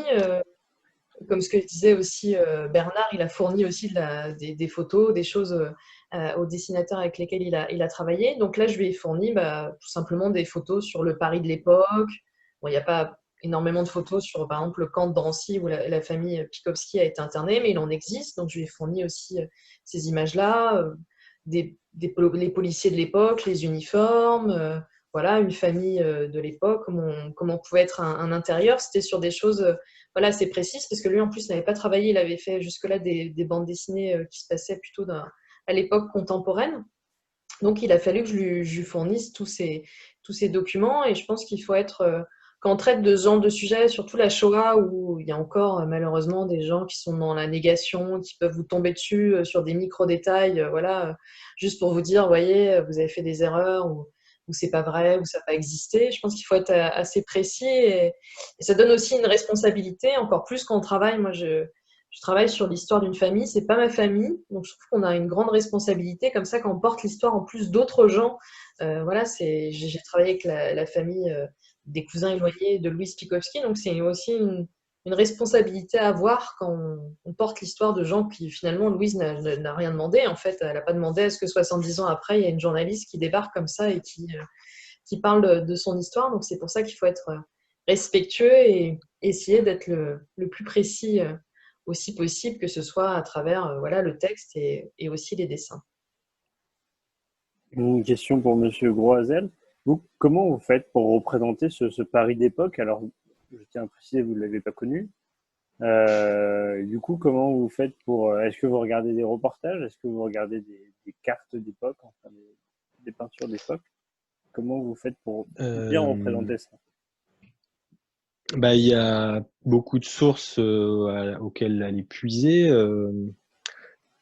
comme ce que disait aussi Bernard, il a fourni aussi des photos, des choses aux dessinateurs avec lesquels il a travaillé. Donc là, je lui ai fourni tout simplement des photos sur le Paris de l'époque. Bon, il n'y a pas énormément de photos sur, par exemple, le camp de Drancy où la famille Pikowski a été internée, mais il en existe. Donc je lui ai fourni aussi ces images-là, les policiers de l'époque, les uniformes, voilà, une famille de l'époque, comment pouvait être un intérieur. C'était sur des choses voilà, assez précises, parce que lui, en plus, n'avait pas travaillé. Il avait fait jusque-là des bandes dessinées qui se passaient plutôt à l'époque contemporaine. Donc, il a fallu que je lui fournisse tous ces documents. Et je pense qu'il faut être, quand on traite de ce genre de sujet, surtout la Shoah, où il y a encore malheureusement des gens qui sont dans la négation, qui peuvent vous tomber dessus sur des micro-détails, voilà, juste pour vous dire, voyez, vous avez fait des erreurs, ou c'est pas vrai, ou ça n'a pas existé. Je pense qu'il faut être assez précis. Et ça donne aussi une responsabilité, encore plus quand on travaille. Moi, je travaille sur l'histoire d'une famille, c'est pas ma famille, donc je trouve qu'on a une grande responsabilité comme ça quand on porte l'histoire en plus d'autres gens. Voilà, j'ai travaillé avec la famille des cousins éloignés de Louise Pikowski, donc c'est aussi une responsabilité à avoir quand on porte l'histoire de gens qui finalement Louise n'a rien demandé. En fait, elle n'a pas demandé à ce que 70 ans après, il y a une journaliste qui débarque comme ça et qui parle de son histoire. Donc c'est pour ça qu'il faut être respectueux et essayer d'être le plus précis aussi possible, que ce soit à travers voilà, le texte et aussi les dessins. Une question pour Monsieur Groisel. Vous, comment vous faites pour représenter ce Paris d'époque? Alors, je tiens à préciser, vous ne l'avez pas connu. Du coup, comment vous faites pour... Est-ce que vous regardez des reportages? Est-ce que vous regardez des cartes d'époque, enfin des peintures d'époque? Comment vous faites pour bien représenter ça? Bah, il y a beaucoup de sources auxquelles aller puiser.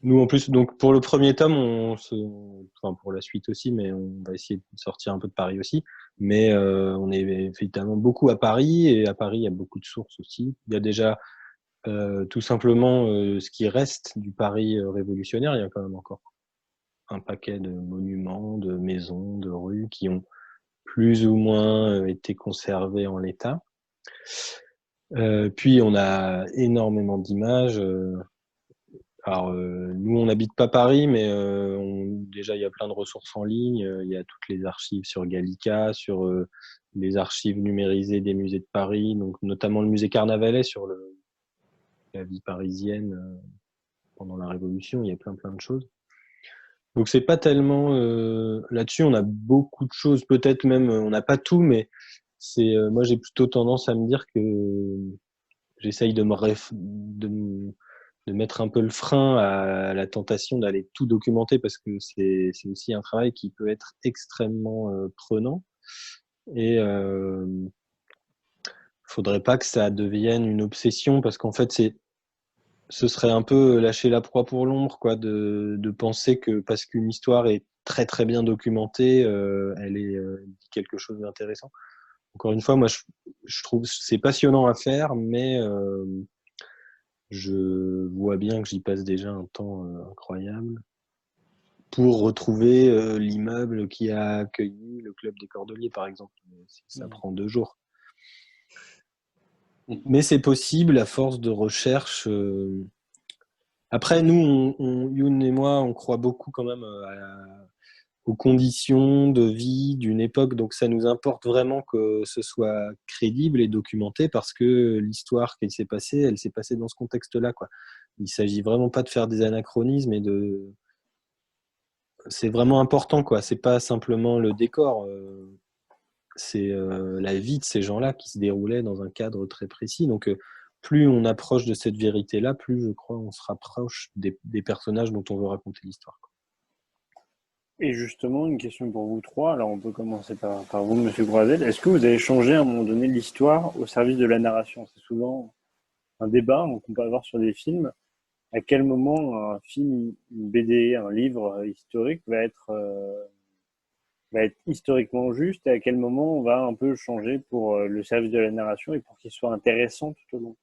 Nous, en plus, donc pour le premier tome, enfin pour la suite aussi, mais on va essayer de sortir un peu de Paris aussi. Mais on est évidemment beaucoup à Paris, et à Paris, il y a beaucoup de sources aussi. Il y a déjà tout simplement ce qui reste du Paris révolutionnaire. Il y a quand même encore un paquet de monuments, de maisons, de rues qui ont plus ou moins été conservés en l'état. Puis on a énormément d'images. Alors nous on n'habite pas Paris, mais déjà il y a plein de ressources en ligne. Il y a toutes les archives sur Gallica, sur les archives numérisées des musées de Paris, donc notamment le musée Carnavalet sur la vie parisienne pendant la Révolution. Il y a plein de choses. Donc c'est pas tellement là-dessus. On a beaucoup de choses, peut-être même on n'a pas tout, mais moi j'ai plutôt tendance à me dire que j'essaye de mettre un peu le frein à la tentation d'aller tout documenter, parce que c'est aussi un travail qui peut être extrêmement prenant, et faudrait pas que ça devienne une obsession, parce qu'en fait ce serait un peu lâcher la proie pour l'ombre, quoi, de penser que parce qu'une histoire est très très bien documentée, elle dit quelque chose d'intéressant. Encore une fois, moi je trouve c'est passionnant à faire, mais je vois bien que j'y passe déjà un temps incroyable pour retrouver l'immeuble qui a accueilli le Club des Cordeliers, par exemple. Ça prend 2 jours. Mais c'est possible à force de recherche. Après, nous, Youn et moi, on croit beaucoup quand même aux conditions de vie d'une époque, donc ça nous importe vraiment que ce soit crédible et documenté, parce que l'histoire qui s'est passée, elle s'est passée dans ce contexte-là, quoi. Il s'agit vraiment pas de faire des anachronismes, c'est vraiment important, quoi. C'est pas simplement le décor, c'est la vie de ces gens-là qui se déroulait dans un cadre très précis. Donc plus on approche de cette vérité-là, plus je crois on se rapproche des personnages dont on veut raconter l'histoire, quoi. Et justement, une question pour vous trois. Alors, on peut commencer par vous, Monsieur Groisel. Est-ce que vous avez changé à un moment donné l'histoire au service de la narration? C'est souvent un débat qu'on peut avoir sur des films. À quel moment un film, une BD, un livre historique va être historiquement juste, et à quel moment on va un peu changer pour le service de la narration et pour qu'il soit intéressant tout au long?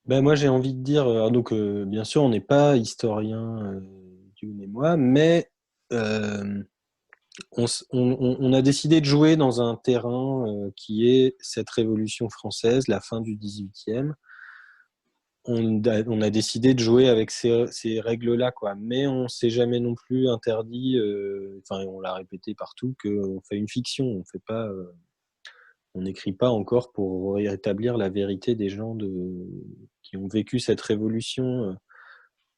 Ben moi j'ai envie de dire, donc bien sûr on n'est pas historien, Youn et moi, mais on a décidé de jouer dans un terrain qui est cette Révolution française, la fin du 18e. On a décidé de jouer avec ces règles-là, quoi. Mais on s'est jamais non plus interdit, enfin, on l'a répété partout, qu'on fait une fiction. On n'écrit pas encore pour rétablir la vérité des gens qui ont vécu cette révolution.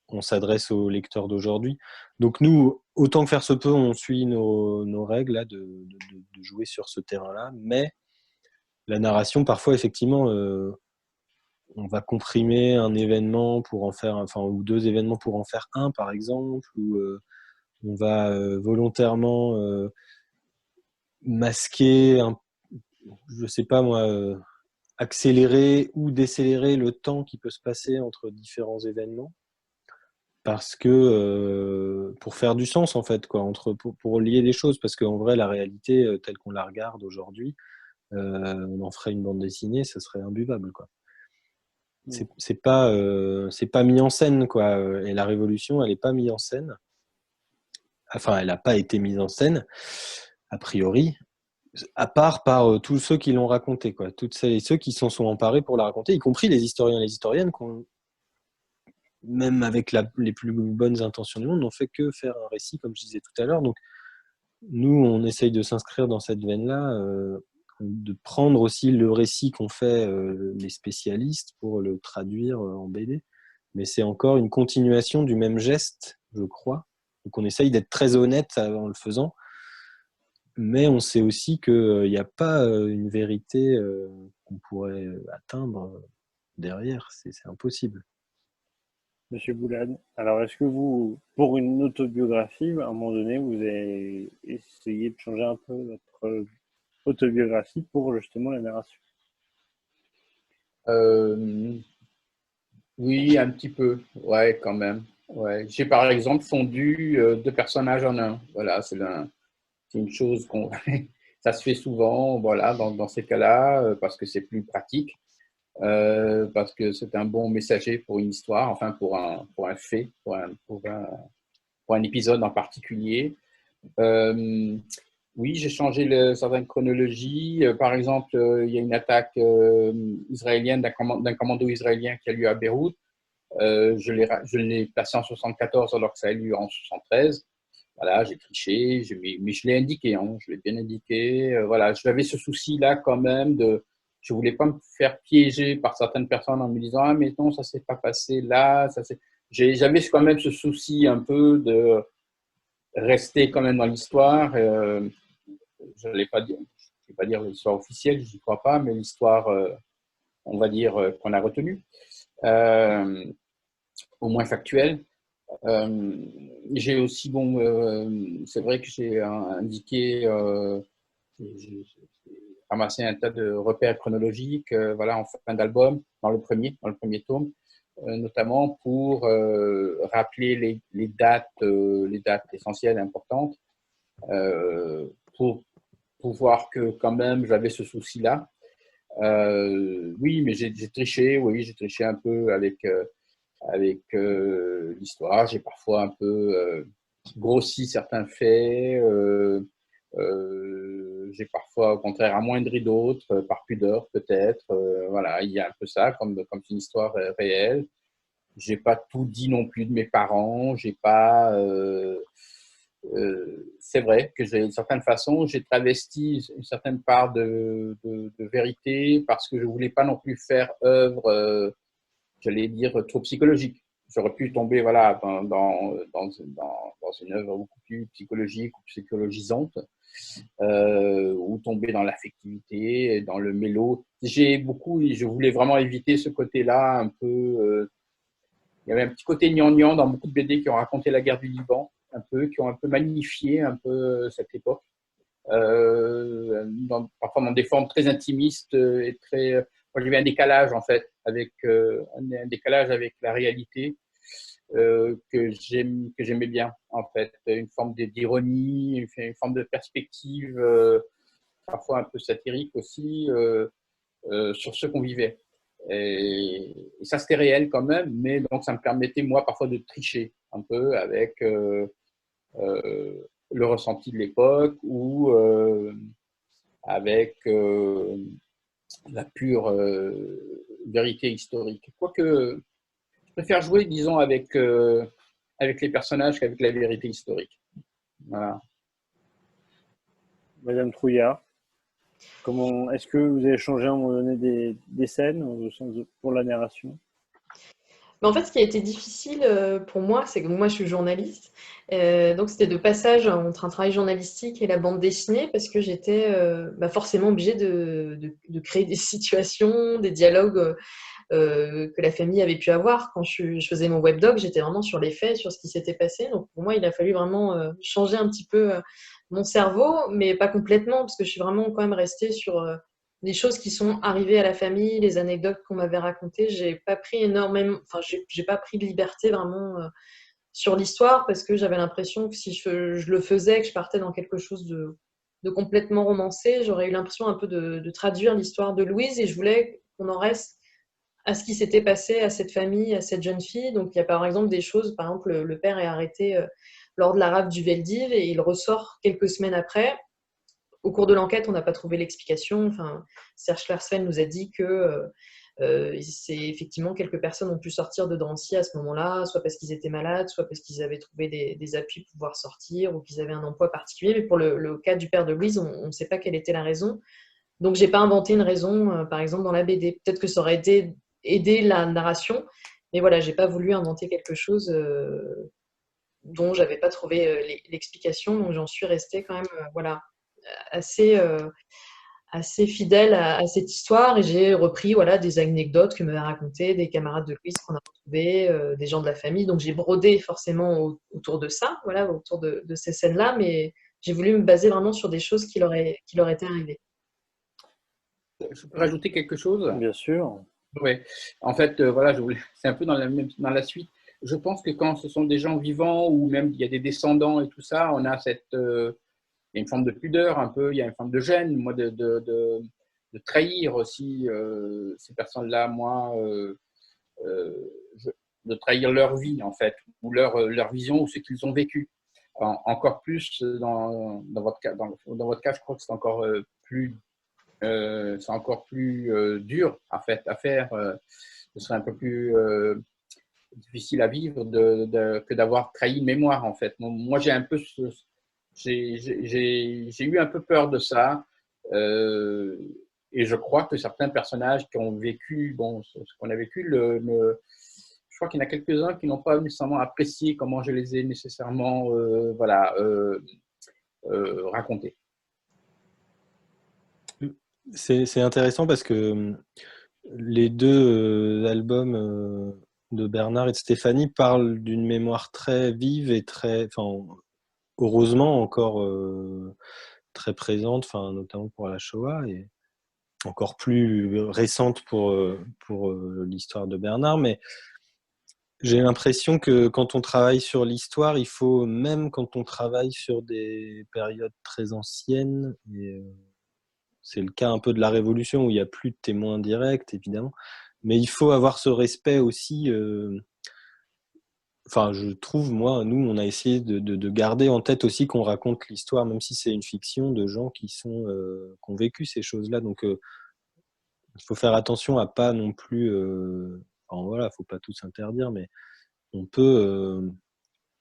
On s'adresse aux lecteurs d'aujourd'hui. Donc nous, autant que faire se peut, on suit nos règles là, de jouer sur ce terrain-là. Mais la narration, parfois, effectivement, on va comprimer un événement pour en faire, enfin, ou deux événements pour en faire un, par exemple, ou on va volontairement masquer, je sais pas moi, accélérer ou décélérer le temps qui peut se passer entre différents événements, parce que pour faire du sens en fait, quoi, pour lier les choses, parce qu'en vrai, la réalité telle qu'on la regarde aujourd'hui, on en ferait une bande dessinée, ça serait imbuvable, quoi. C'est pas mis en scène, quoi. Et la révolution, elle est pas mise en scène. Enfin, elle n'a pas été mise en scène a priori, à part par tous ceux qui l'ont raconté, quoi. Toutes celles et ceux qui s'en sont emparés pour la raconter, y compris les historiens et les historiennes, même avec les plus bonnes intentions du monde, n'ont fait que faire un récit, comme je disais tout à l'heure. Donc, nous, on essaye de s'inscrire dans cette veine-là, de prendre aussi le récit qu'ont fait les spécialistes pour le traduire en BD. Mais c'est encore une continuation du même geste, je crois. Donc, on essaye d'être très honnête en le faisant. Mais on sait aussi qu'il n'y a pas une vérité qu'on pourrait atteindre derrière. C'est impossible. Monsieur Boulad, alors est-ce que vous, pour une autobiographie, à un moment donné, vous avez essayé de changer un peu votre autobiographie pour justement la narration? Oui, un petit peu. Ouais, quand même. Ouais. J'ai par exemple fondu deux personnages en un. Voilà, c'est une chose qu'on ça se fait souvent, voilà, dans ces cas-là, parce que c'est plus pratique, parce que c'est un bon messager pour une histoire, enfin pour un fait, pour un épisode en particulier. Oui, j'ai changé certaines chronologies. Par exemple, il y a une attaque israélienne d'un commando israélien qui a lieu à Beyrouth. Je l'ai placé en 74 alors que ça a lieu en 73. Voilà, j'ai triché, mais je l'ai indiqué, hein, je l'ai bien indiqué. Voilà, j'avais ce souci-là quand même je voulais pas me faire piéger par certaines personnes en me disant ah mais non ça s'est pas passé là, j'avais quand même ce souci un peu de rester quand même dans l'histoire. Je ne vais pas dire l'histoire officielle, je n'y crois pas, mais l'histoire, on va dire qu'on a retenue, au moins factuelle. J'ai aussi, bon, c'est vrai que j'ai indiqué, j'ai ramassé un tas de repères chronologiques, voilà, en fin d'album, dans le premier tome, notamment pour rappeler les dates essentielles, importantes, pour voir que quand même j'avais ce souci-là. Oui, mais j'ai triché, oui, j'ai triché un peu avec l'histoire. J'ai parfois un peu grossi certains faits. J'ai parfois, au contraire, amoindri d'autres, par pudeur peut-être. Voilà, il y a un peu ça, comme une histoire réelle. J'ai pas tout dit non plus de mes parents. J'ai pas. C'est vrai que d'une certaine façon, j'ai travesti une certaine part de vérité parce que je voulais pas non plus faire œuvre. J'allais dire, trop psychologique. J'aurais pu tomber voilà, dans une œuvre beaucoup plus psychologique ou psychologisante, ou tomber dans l'affectivité, dans le mélo. Je voulais vraiment éviter ce côté-là un peu. Il y avait un petit côté gnangnan dans beaucoup de BD qui ont raconté la guerre du Liban, un peu, qui ont un peu magnifié un peu cette époque. Parfois dans des formes très intimistes et très. Moi, j'avais un décalage en fait, un décalage avec la réalité que j'aimais bien en fait, une forme d'ironie, une forme de perspective, parfois un peu satirique aussi, sur ce qu'on vivait. Et ça c'était réel quand même, mais donc ça me permettait moi parfois de tricher un peu avec le ressenti de l'époque ou avec la pure vérité historique. Quoique, je préfère jouer, disons, avec les personnages qu'avec la vérité historique. Voilà. Madame Trouillard, est-ce que vous avez changé à un moment donné des scènes pour la narration? Mais en fait, ce qui a été difficile pour moi, c'est que moi, je suis journaliste. Donc, c'était de passage entre un travail journalistique et la bande dessinée parce que j'étais forcément obligée de créer des situations, des dialogues que la famille avait pu avoir. Quand je faisais mon webdoc, j'étais vraiment sur les faits, sur ce qui s'était passé. Donc, pour moi, il a fallu vraiment changer un petit peu mon cerveau, mais pas complètement parce que je suis vraiment quand même restée sur les choses qui sont arrivées à la famille, les anecdotes qu'on m'avait racontées. J'ai pas pris énormément, enfin, j'ai pas pris de liberté vraiment sur l'histoire parce que j'avais l'impression que si je le faisais, que je partais dans quelque chose de complètement romancé, j'aurais eu l'impression un peu de traduire l'histoire de Louise et je voulais qu'on en reste à ce qui s'était passé à cette famille, à cette jeune fille. Donc, il y a par exemple des choses, par exemple, le père est arrêté lors de la rafle du Veldiv et il ressort quelques semaines après. Au cours de l'enquête, on n'a pas trouvé l'explication. Enfin, Serge Klarsfeld nous a dit que c'est effectivement quelques personnes ont pu sortir de Drancy à ce moment-là, soit parce qu'ils étaient malades, soit parce qu'ils avaient trouvé des appuis pour pouvoir sortir ou qu'ils avaient un emploi particulier. Mais pour le cas du père de Louise, on ne sait pas quelle était la raison. Donc, j'ai pas inventé une raison, par exemple, dans la BD. Peut-être que ça aurait aidé la narration, mais voilà, j'ai pas voulu inventer quelque chose dont j'avais pas trouvé l'explication. Donc, j'en suis restée quand même, voilà, assez, assez fidèle à cette histoire et j'ai repris voilà, des anecdotes que m'avaient racontées des camarades de Louise qu'on a retrouvés, des gens de la famille. Donc j'ai brodé forcément autour de ça, voilà, autour de ces scènes-là, mais j'ai voulu me baser vraiment sur des choses qui leur étaient arrivées. Je peux rajouter quelque chose? Bien sûr. Oui. En fait, voilà, c'est un peu dans la suite. Je pense que quand ce sont des gens vivants ou même il y a des descendants et tout ça, on a il y a une forme de pudeur un peu, il y a une forme de gêne, moi, de trahir aussi ces personnes-là, moi, euh, je- de trahir leur vie, en fait, ou leur vision, ou ce qu'ils ont vécu. Encore plus dans votre cas, dans votre cas, je crois que c'est encore plus dur en fait, à faire. Ce serait un peu plus difficile à vivre que d'avoir trahi une mémoire, en fait. Moi, j'ai eu un peu peur de ça. euh, et je crois que certains personnages qui ont vécu, bon, ce qu'on a vécu, je crois qu'il y en a quelques-uns qui n'ont pas nécessairement apprécié comment je les ai nécessairement voilà, racontés. C'est intéressant parce que les deux albums de Bernard et de Stéphanie parlent d'une mémoire très vive et très, enfin, heureusement encore très présente, enfin, notamment pour la Shoah et encore plus récente pour l'histoire de Bernard. Mais j'ai l'impression que quand on travaille sur l'histoire, il faut, même quand on travaille sur des périodes très anciennes, et c'est le cas un peu de la Révolution où il n'y a plus de témoins directs, évidemment, mais il faut avoir ce respect aussi. Enfin, je trouve, moi, nous, on a essayé de garder en tête aussi qu'on raconte l'histoire, même si c'est une fiction, de gens qui ont vécu ces choses-là. Donc, il faut faire attention à pas non plus. Enfin, voilà, faut pas tout s'interdire, mais on peut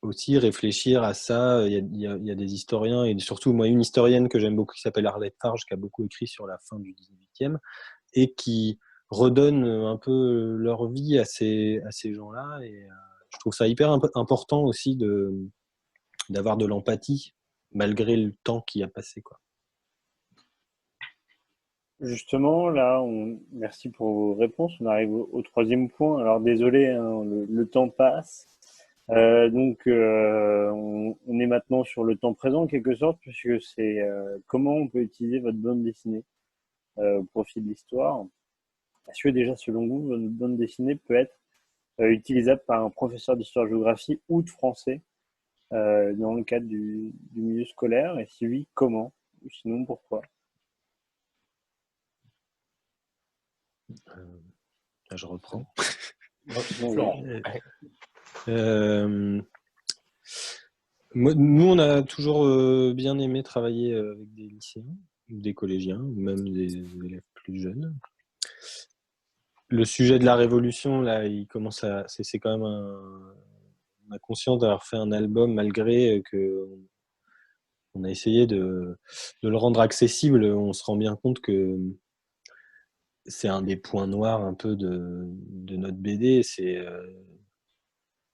aussi réfléchir à ça. Il y a des historiens, et surtout, moi, une historienne que j'aime beaucoup qui s'appelle Arlette Farge, qui a beaucoup écrit sur la fin du 18e et qui redonne un peu leur vie à ces gens-là. Et je trouve ça hyper important aussi d'avoir de l'empathie malgré le temps qui a passé, quoi. Justement, là, merci pour vos réponses. On arrive au troisième point. Alors désolé, hein, le temps passe. On est maintenant sur le temps présent en quelque sorte, puisque c'est comment on peut utiliser votre bande dessinée au profit de l'histoire. Est-ce que déjà, selon vous, votre bande dessinée peut être utilisable par un professeur d'histoire-géographie ou de français dans le cadre du milieu scolaire? Et si oui, comment? Ou sinon, pourquoi? Je reprends. Florent. Nous, on a toujours bien aimé travailler avec des lycéens, des collégiens, ou même des élèves plus jeunes. Le sujet de la révolution, là, il commence à... C'est quand même on a conscience d'avoir fait un album malgré que on a essayé de le rendre accessible. On se rend bien compte que c'est un des points noirs un peu de notre BD. C'est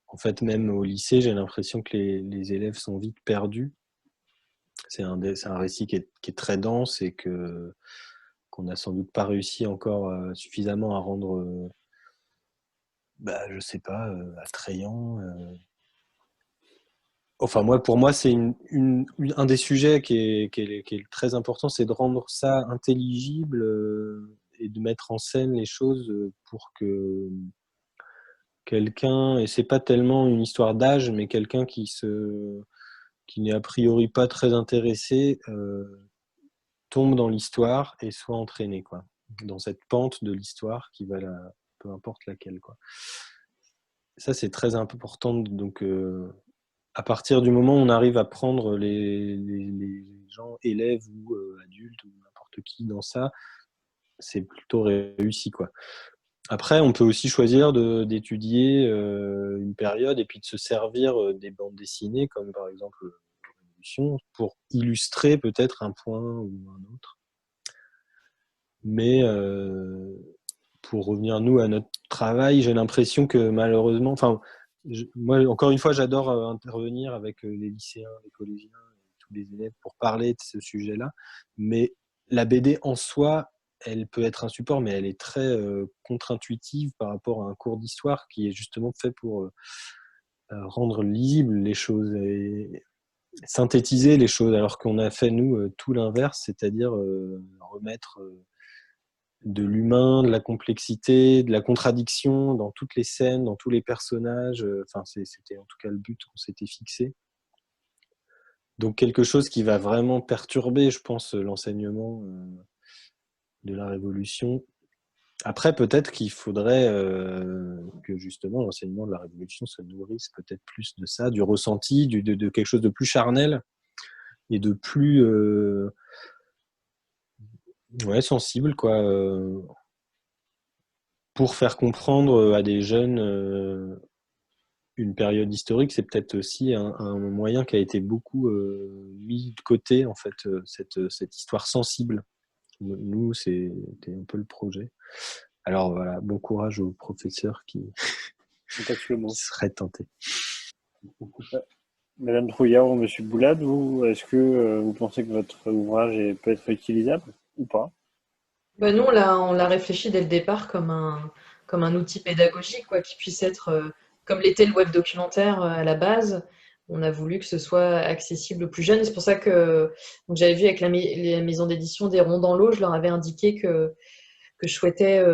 en fait, même au lycée, j'ai l'impression que les élèves sont vite perdus. C'est un récit qui est très dense et qu'on n'a sans doute pas réussi encore suffisamment à rendre, je sais pas, attrayant. Enfin, pour moi, c'est un des sujets qui est très important, c'est de rendre ça intelligible et de mettre en scène les choses pour que quelqu'un, et c'est pas tellement une histoire d'âge, mais quelqu'un qui n'est a priori pas très intéressé, tombe dans l'histoire et soit entraîné, quoi, dans cette pente de l'histoire qui va peu importe laquelle, quoi. Ça, c'est très important. Donc, à partir du moment où on arrive à prendre les gens, élèves ou adultes ou n'importe qui dans ça, c'est plutôt réussi, quoi. Après, on peut aussi choisir d'étudier une période et puis de se servir des bandes dessinées, comme par exemple Révolution, pour illustrer peut-être un point ou un autre. Mais pour revenir, nous, à notre travail, j'ai l'impression que malheureusement... moi, encore une fois, j'adore intervenir avec les lycéens, les collégiens et tous les élèves pour parler de ce sujet-là. Mais la BD en soi, elle peut être un support, mais elle est très contre-intuitive par rapport à un cours d'histoire qui est justement fait pour rendre lisibles les choses et synthétiser les choses, alors qu'on a fait, nous, tout l'inverse, c'est-à-dire remettre de l'humain, de la complexité, de la contradiction dans toutes les scènes, dans tous les personnages. C'était en tout cas le but qu'on s'était fixé. Donc quelque chose qui va vraiment perturber, je pense, l'enseignement de la Révolution. Après, peut-être qu'il faudrait que justement l'enseignement de la Révolution se nourrisse peut-être plus de ça, du ressenti, de quelque chose de plus charnel et de plus sensible, quoi, pour faire comprendre à des jeunes une période historique. C'est peut-être aussi un moyen qui a été beaucoup mis de côté, en fait, cette histoire sensible. Nous, c'était un peu le projet. Alors voilà, bon courage aux professeurs qui seraient tentés. Madame Trouillard ou Monsieur Boulade, est-ce que vous pensez que votre ouvrage peut être utilisable ou pas? Nous, on l'a réfléchi dès le départ comme un outil pédagogique, quoi, qui puisse être, comme l'était le web documentaire à la base. On a voulu que ce soit accessible aux plus jeunes. Et c'est pour ça que donc, j'avais vu avec les maisons d'édition des Ronds dans l'eau, je leur avais indiqué que je souhaitais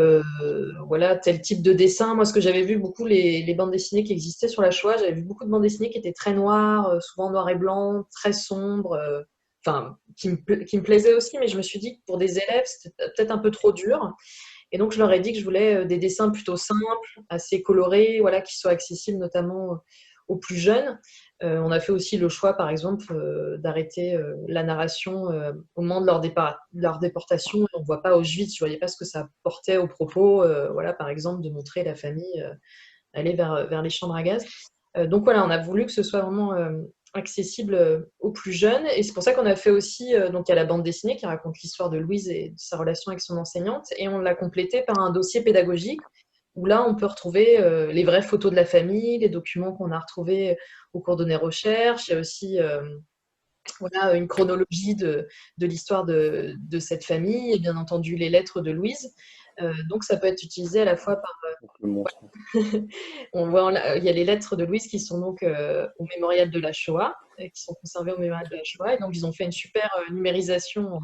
voilà, tel type de dessin. Moi, ce que j'avais vu beaucoup, les bandes dessinées qui existaient sur la Shoah, j'avais vu beaucoup de bandes dessinées qui étaient très noires, souvent noir et blanc, très sombres, qui me plaisaient aussi, mais je me suis dit que pour des élèves, c'était peut-être un peu trop dur. Et donc, je leur ai dit que je voulais des dessins plutôt simples, assez colorés, voilà, qui soient accessibles notamment aux plus jeunes. On a fait aussi le choix, par exemple, d'arrêter la narration au moment de leur déportation. On ne voit pas Auschwitz, je ne voyais pas ce que ça portait au propos, voilà, par exemple, de montrer la famille aller vers les chambres à gaz. Donc voilà, on a voulu que ce soit vraiment accessible aux plus jeunes. Et c'est pour ça qu'on a fait aussi, donc il y a la bande dessinée qui raconte l'histoire de Louise et de sa relation avec son enseignante. Et on l'a complété par un dossier pédagogique où là, on peut retrouver les vraies photos de la famille, les documents qu'on a retrouvés au cours de nos recherches. Il y a aussi voilà, une chronologie de l'histoire de cette famille et bien entendu les lettres de Louise. Donc ça peut être utilisé à la fois par... On voit, il y a les lettres de Louise qui sont donc au mémorial de la Shoah, qui sont conservées au mémorial de la Shoah. Et donc ils ont fait une super numérisation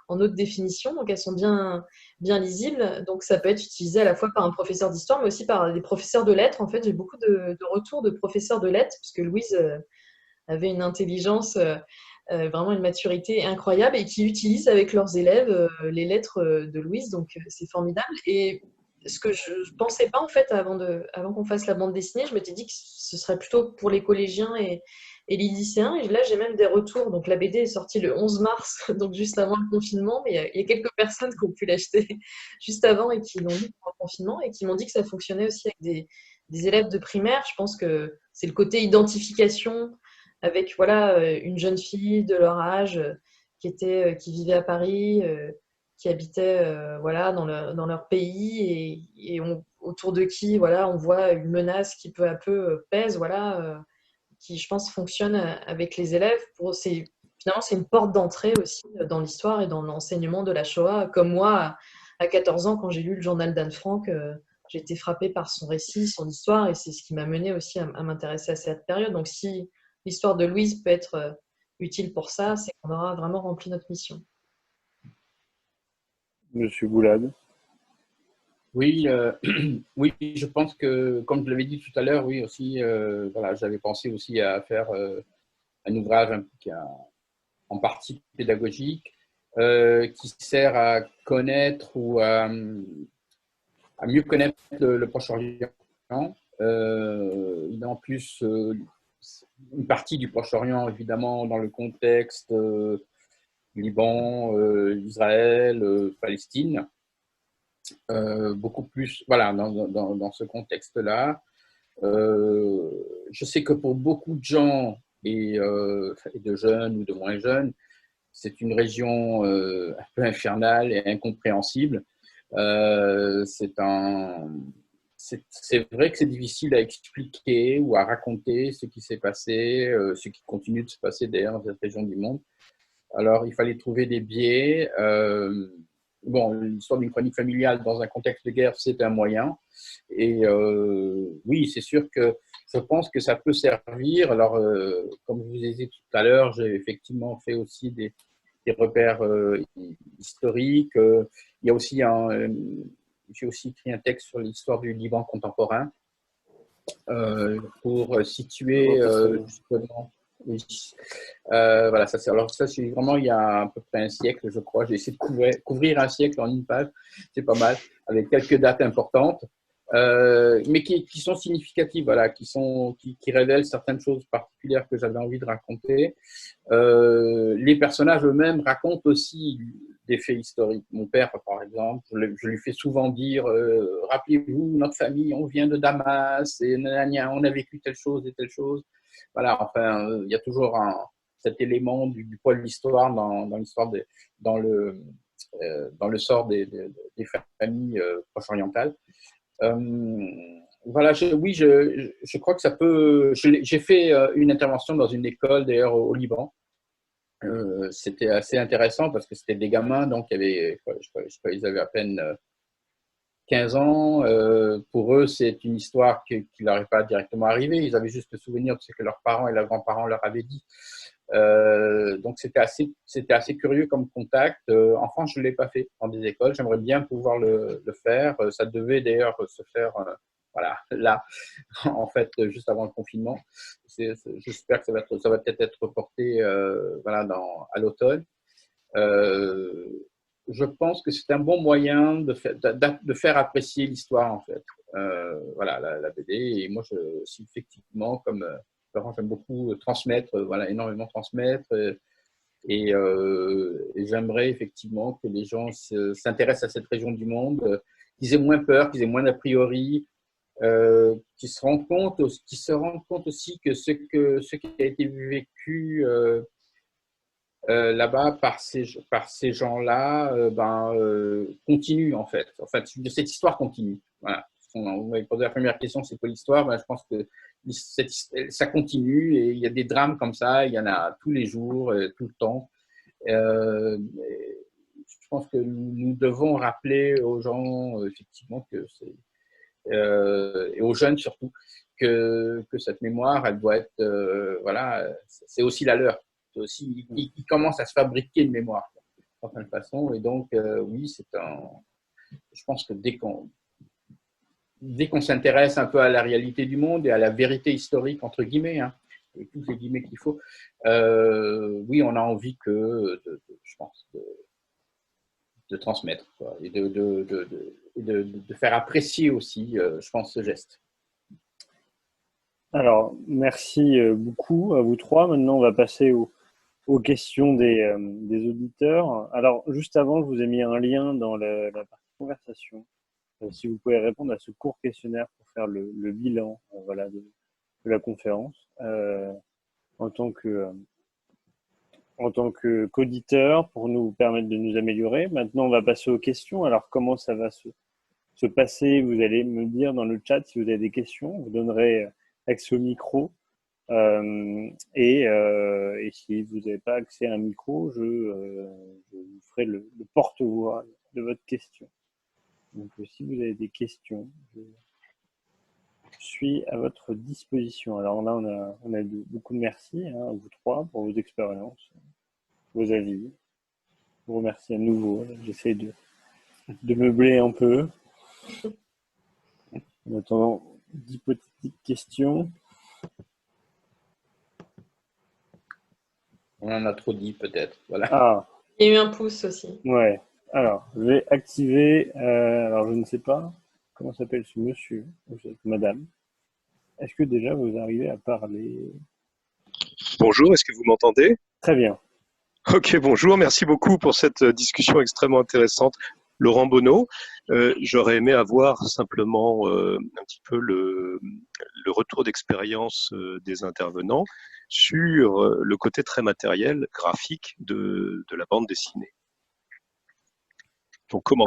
en haute définition, donc elles sont bien lisibles. Donc ça peut être utilisé à la fois par un professeur d'histoire, mais aussi par des professeurs de lettres. En fait, j'ai beaucoup de retours de professeurs de lettres, parce que Louise avait une intelligence, vraiment une maturité incroyable, et qui utilisent avec leurs élèves les lettres de Louise. Donc c'est formidable. Et ce que je ne pensais pas, en fait, avant qu'on fasse la bande dessinée, je m'étais dit que ce serait plutôt pour les collégiens et et les lycéens. Et là, j'ai même des retours. Donc, la BD est sortie le 11 mars, donc juste avant le confinement. Mais il y a quelques personnes qui ont pu l'acheter juste avant et qui l'ont lu pendant le confinement et qui m'ont dit que ça fonctionnait aussi avec des élèves de primaire. Je pense que c'est le côté identification avec voilà, une jeune fille de leur âge qui vivait à Paris, qui habitait voilà, dans leur pays autour de qui voilà, on voit une menace qui peu à peu pèse, voilà, qui je pense fonctionne avec les élèves. Finalement, c'est une porte d'entrée aussi dans l'histoire et dans l'enseignement de la Shoah. Comme moi, à 14 ans, quand j'ai lu le journal d'Anne Frank, j'ai été frappée par son récit, son histoire, et c'est ce qui m'a mené aussi à m'intéresser à cette période. Donc si l'histoire de Louise peut être utile pour ça, c'est qu'on aura vraiment rempli notre mission. Monsieur Boulade. Oui, oui, je pense que, comme je l'avais dit tout à l'heure, oui, aussi, voilà, j'avais pensé aussi à faire un ouvrage en partie pédagogique qui sert à connaître ou à mieux connaître le Proche-Orient. Il y a en plus une partie du Proche-Orient, évidemment, dans le contexte Liban, Israël, Palestine. Beaucoup plus, voilà, dans ce contexte-là. Je sais que pour beaucoup de gens, et de jeunes ou de moins jeunes, c'est une région un peu infernale et incompréhensible. C'est vrai que c'est difficile à expliquer ou à raconter ce qui s'est passé, ce qui continue de se passer d'ailleurs dans cette région du monde. Alors, il fallait trouver des biais. Bon, l'histoire d'une chronique familiale dans un contexte de guerre, c'est un moyen. Et oui, c'est sûr que je pense que ça peut servir. Alors, comme je vous ai dit tout à l'heure, j'ai effectivement fait aussi des repères historiques. Il y a aussi j'ai aussi écrit un texte sur l'histoire du Liban contemporain pour situer justement. Oui. Voilà, alors ça, c'est vraiment il y a à peu près un siècle, je crois. J'ai essayé de couvrir un siècle en une page, c'est pas mal, avec quelques dates importantes, mais qui sont significatives, voilà, qui révèlent certaines choses particulières que j'avais envie de raconter. Les personnages eux-mêmes racontent aussi des faits historiques. Mon père, par exemple, je lui fais souvent dire rappelez-vous, notre famille, on vient de Damas, et on a vécu telle chose et telle chose. Voilà, enfin, il y a toujours cet élément du poids de l'histoire dans l'histoire dans le sort des familles proche-orientales. Voilà, oui, je crois que ça peut. J'ai fait une intervention dans une école, d'ailleurs, au Liban. C'était assez intéressant parce que c'était des gamins, donc je crois, ils avaient à peine 15 ans. Pour eux, c'est une histoire qui leur est pas directement arrivée. Ils avaient juste le souvenir de ce que leurs parents et leurs grands-parents leur avaient dit. Donc, c'était assez curieux comme contact. En France, je ne l'ai pas fait dans des écoles. J'aimerais bien pouvoir le faire. Ça devait d'ailleurs se faire voilà, là, en fait, juste avant le confinement. J'espère que ça va peut-être être reporté voilà, à l'automne. Je pense que c'est un bon moyen de faire apprécier l'histoire, en fait. Voilà, la BD. Et moi, je suis effectivement, comme Laurent, j'aime beaucoup transmettre, voilà, énormément transmettre. Et j'aimerais effectivement que les gens s'intéressent à cette région du monde, qu'ils aient moins peur, qu'ils aient moins d'a priori, qu'ils se rendent compte aussi que ce qui a été vécu là-bas par ces gens-là continue en fait. En fait, cette histoire continue. Voilà. On m'avait posé la première question, c'est quoi l'histoire? Ben, je pense que ça continue et il y a des drames comme ça, il y en a tous les jours, tout le temps. Je pense que nous devons rappeler aux gens effectivement que et aux jeunes surtout que cette mémoire, elle doit être voilà, c'est aussi la leur. Aussi, ils commencent à se fabriquer une mémoire d'une certaine façon. Et donc, oui, je pense que dès qu'on s'intéresse un peu à la réalité du monde et à la vérité historique, entre guillemets, hein, et tous les guillemets qu'il faut, oui, on a envie je pense, de transmettre quoi, et de faire apprécier aussi, je pense, ce geste. Alors, merci beaucoup à vous trois. Maintenant, on va passer aux questions des auditeurs. Alors, juste avant, je vous ai mis un lien dans la partie conversation. Si vous pouvez répondre à ce court questionnaire pour faire le bilan voilà, de la conférence en tant que, qu'auditeur pour nous permettre de nous améliorer. Maintenant, on va passer aux questions. Alors, comment ça va se passer? Vous allez me dire dans le chat si vous avez des questions. Vous donnerez accès au micro. Et si vous n'avez pas accès à un micro, je vous ferai le porte-voix de votre question. Donc, si vous avez des questions, je suis à votre disposition. Alors là, on a beaucoup de merci à vous trois pour vos expériences, vos avis. Je vous remercie à nouveau. J'essaie de meubler un peu. En attendant d'hypothétiques questions. On en a trop dit peut-être. Voilà. Ah, Il y a eu un pouce aussi. ouais. Alors, je vais activer. Alors, je ne sais pas comment s'appelle ce monsieur ou cette madame. Est-ce que déjà vous arrivez à parler? Bonjour, est-ce que vous m'entendez? Très bien. Ok, bonjour, merci beaucoup pour cette discussion extrêmement intéressante. Laurent Bonneau, j'aurais aimé avoir simplement un petit peu le retour d'expérience des intervenants sur le côté très matériel, graphique de la bande dessinée. Donc comment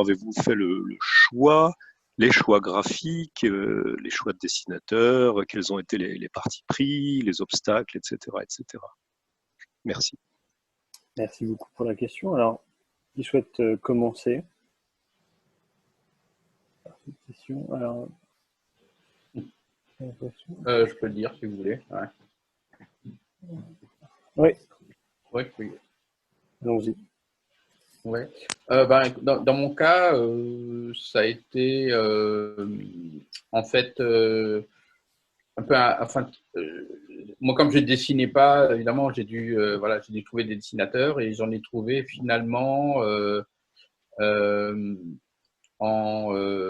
avez-vous fait le choix, les choix graphiques, les choix de dessinateurs, quels ont été les partis pris, les obstacles, etc., etc. Merci. Merci beaucoup pour la question. Alors, qui souhaite commencer par cette question? Alors, Je peux le dire si vous voulez. oui, Oui. allons-y. Ouais. Dans mon cas, ça a été en fait un peu, moi comme je ne dessinais pas, évidemment, j'ai dû trouver des dessinateurs et j'en ai trouvé finalement en,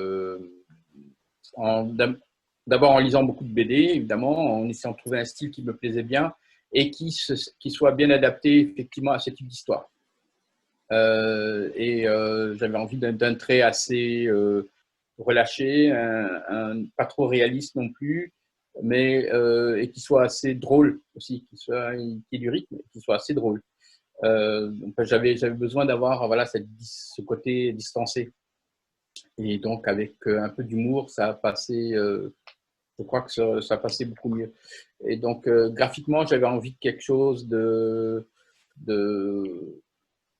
d'abord en lisant beaucoup de BD, évidemment, en essayant de trouver un style qui me plaisait bien et qui soit bien adapté effectivement à ce type d'histoire. J'avais envie d'un trait assez relâché, pas trop réaliste non plus, mais et qui soit assez drôle aussi, qui ait du rythme, qui soit assez drôle. Donc j'avais besoin d'avoir ce côté distancé. Et donc avec un peu d'humour, ça a passé. Je crois que ça passait beaucoup mieux. Et donc graphiquement, j'avais envie de quelque chose de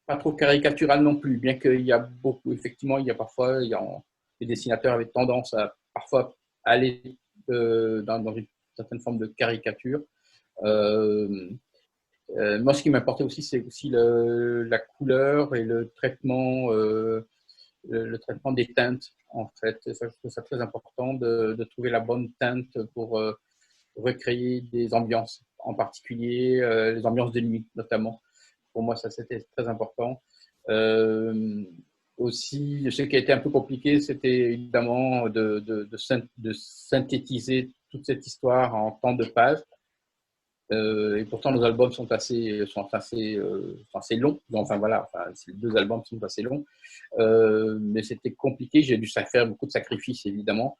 pas trop caricatural non plus, bien qu'il y a beaucoup, effectivement, les dessinateurs avaient tendance à parfois aller dans une certaine forme de caricature. Moi, ce qui m'importait aussi, c'est aussi la couleur et le traitement des teintes, en fait. Et ça, je trouve ça très important de trouver la bonne teinte pour recréer des ambiances, en particulier les ambiances de nuit, notamment. Pour moi, ça, c'était très important. Aussi, ce qui a été un peu compliqué, c'était évidemment de synthétiser toute cette histoire en tant de pages. Et pourtant, nos albums sont assez longs. Enfin, voilà, ces deux albums sont assez longs. Mais c'était compliqué. J'ai dû faire beaucoup de sacrifices, évidemment,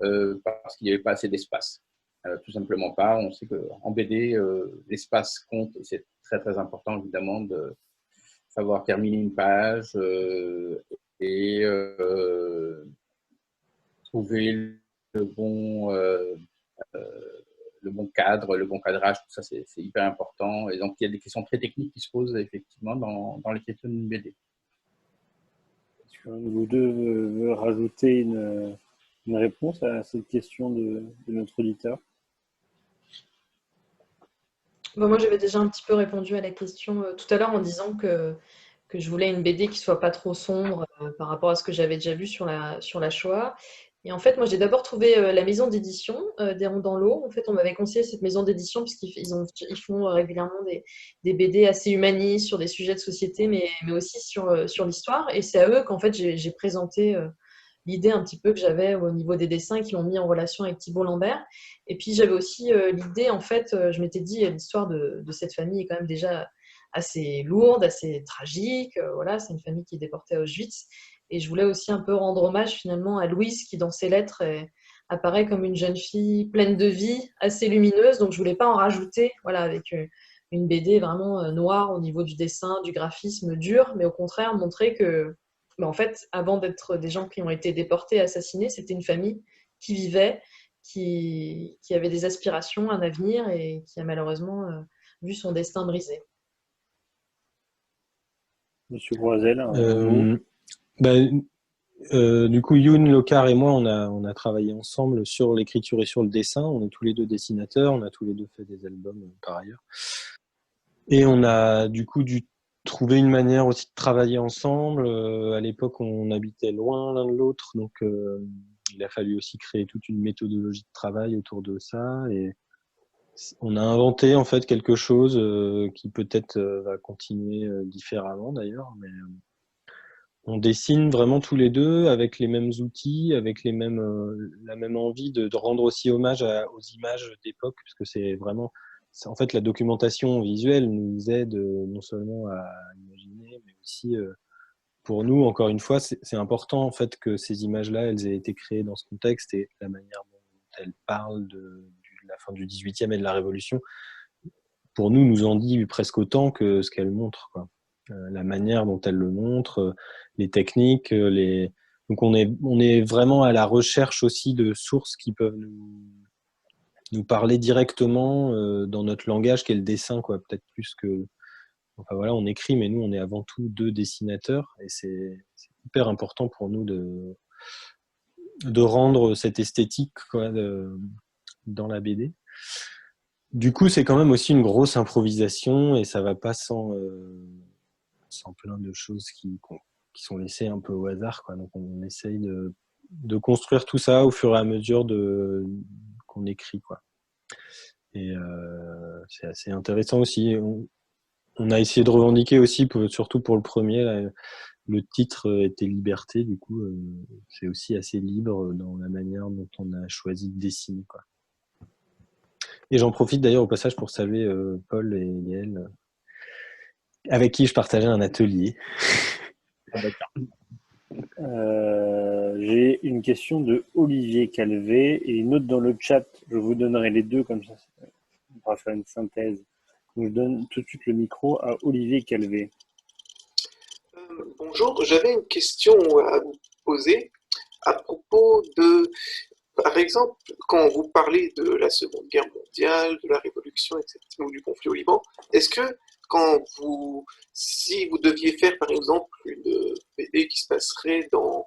parce qu'il n'y avait pas assez d'espace. Tout simplement pas. On sait qu'en BD, l'espace compte et c'est très, très important, évidemment, de savoir terminer une page et trouver le bon cadre, le bon cadrage, tout ça, c'est hyper important. Et donc, il y a des questions très techniques qui se posent effectivement dans l'écriture d'une BD. Est-ce que vous deux veut rajouter une réponse à cette question de notre auditeur? Bon, moi, j'avais déjà un petit peu répondu à la question tout à l'heure en disant que je voulais une BD qui soit pas trop sombre par rapport à ce que j'avais déjà vu sur la Shoah. Et en fait, moi, j'ai d'abord trouvé la maison d'édition des Ronds dans l'eau. En fait, on m'avait conseillé cette maison d'édition puisqu'ils font régulièrement des BD assez humanistes sur des sujets de société, mais aussi sur l'histoire. Et c'est à eux qu'en fait, j'ai présenté l'idée un petit peu que j'avais au niveau des dessins qui l'ont mis en relation avec Thibault Lambert. Et puis j'avais aussi l'idée, en fait, je m'étais dit, l'histoire de cette famille est quand même déjà assez lourde, assez tragique. Voilà, c'est une famille qui est déportée à Auschwitz. Et je voulais aussi un peu rendre hommage finalement à Louise qui, dans ses lettres, apparaît comme une jeune fille pleine de vie, assez lumineuse. Donc je voulais pas en rajouter, voilà, avec une BD vraiment noire au niveau du dessin, du graphisme dur, mais au contraire montrer que, en fait, avant d'être des gens qui ont été déportés, assassinés, c'était une famille qui vivait, qui avait des aspirations, un avenir et qui a malheureusement vu son destin brisé. Monsieur Groisel, un mot. Ben, du coup, Youn, Locard et moi, on a travaillé ensemble sur l'écriture et sur le dessin. On est tous les deux dessinateurs, on a tous les deux fait des albums par ailleurs. Et on a du coup dû trouver une manière aussi de travailler ensemble. À l'époque, on habitait loin l'un de l'autre, donc il a fallu aussi créer toute une méthodologie de travail autour de ça. Et on a inventé en fait quelque chose qui peut-être va continuer différemment d'ailleurs, mais on dessine vraiment tous les deux avec les mêmes outils, avec la même envie de rendre aussi hommage aux images d'époque, puisque en fait, la documentation visuelle nous aide non seulement à imaginer, mais aussi pour nous, encore une fois, c'est important en fait que ces images-là, elles aient été créées dans ce contexte et la manière dont elles parlent de la fin du 18e et de la Révolution, pour nous en dit presque autant que ce qu'elles montrent, quoi. La manière dont elles le montrent, les techniques, donc on est vraiment à la recherche aussi de sources qui peuvent nous parler directement dans notre langage qu'est le dessin, quoi. Peut-être plus que, enfin voilà, on écrit, mais nous on est avant tout deux dessinateurs et c'est hyper important pour nous de rendre cette esthétique, quoi, dans la BD. Du coup, c'est quand même aussi une grosse improvisation et ça va pas sans plein de choses qui sont laissées un peu au hasard, quoi. Donc on essaye de construire tout ça au fur et à mesure qu'on écrit, quoi. Et c'est assez intéressant aussi. On a essayé de revendiquer aussi, surtout pour le premier, là, le titre était Liberté, du coup c'est aussi assez libre dans la manière dont on a choisi de dessiner, quoi. Et j'en profite d'ailleurs au passage pour saluer Paul et Yael, avec qui je partageais un atelier. J'ai une question de Olivier Calvé et une autre dans le chat. Je vous donnerai les deux comme ça. On pourra faire une synthèse. Donc, je donne tout de suite le micro à Olivier Calvé. Bonjour, j'avais une question à vous poser à propos de, par exemple, quand vous parlez de la Seconde Guerre mondiale, de la Révolution, etc., ou du conflit au Liban, est-ce que si vous deviez faire par exemple une BD qui se passerait dans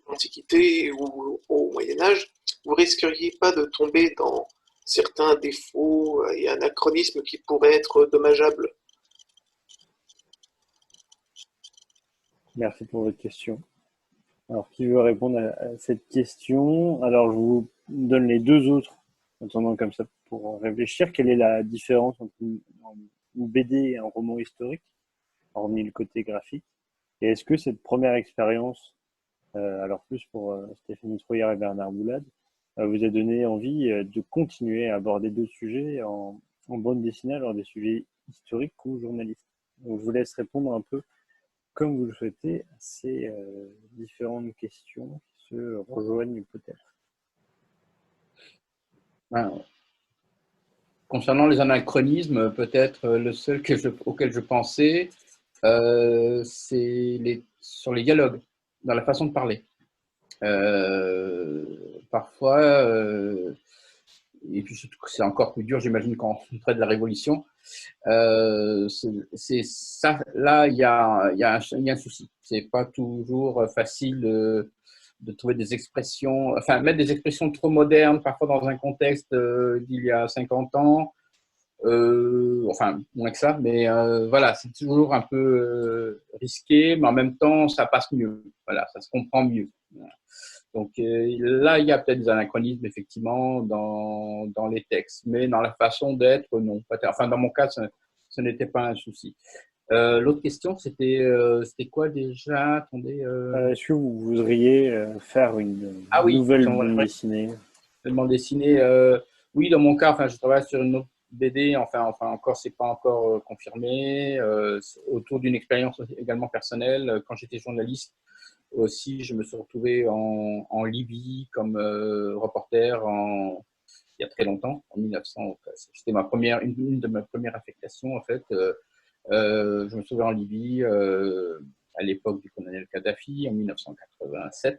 l'Antiquité ou au Moyen-Âge, vous risqueriez pas de tomber dans certains défauts et anachronismes qui pourraient être dommageables? Merci pour votre question. Alors, qui veut répondre à cette question? Alors, je vous donne les deux autres, en attendant comme ça pour réfléchir. Quelle est la différence entre une BD et un roman historique, hormis le côté graphique? Et est-ce que cette première expérience, alors plus pour Stéphanie Trouillard et Bernard Boulade, vous a donné envie de continuer à aborder d'autres sujets en bande dessinée, alors des sujets historiques ou journalistiques? Donc, je vous laisse répondre un peu comme vous le souhaitez à ces différentes questions qui se rejoignent peut-être. Concernant les anachronismes, peut-être le seul auquel je pensais, c'est sur les dialogues, dans la façon de parler. Parfois, et puis c'est encore plus dur, j'imagine, quand on traite de la Révolution, c'est ça, là, il y a un souci. C'est pas toujours facile de trouver des expressions, enfin, mettre des expressions trop modernes, parfois dans un contexte d'il y a 50 ans, enfin, moins que ça, mais voilà, c'est toujours un peu risqué, mais en même temps, ça passe mieux. Voilà, ça se comprend mieux. Donc là, il y a peut-être des anachronismes, effectivement, dans les textes, mais dans la façon d'être, non. Enfin, dans mon cas, ce n'était pas un souci. L'autre question, c'était quoi déjà? Attendez. Est-ce que vous voudriez faire une Ah oui, nouvelle bande j'aimerais dessinée? bande dessinée. Oui, dans mon cas, enfin, je travaille sur une autre BD. Enfin encore, c'est pas encore confirmé. C'est autour d'une expérience également personnelle. Quand j'étais journaliste aussi, je me suis retrouvé en Libye comme reporter il y a très longtemps, en 1900. C'était une de mes premières affectations en fait. Je me suis trouvé en Libye à l'époque du colonel Kadhafi en 1987.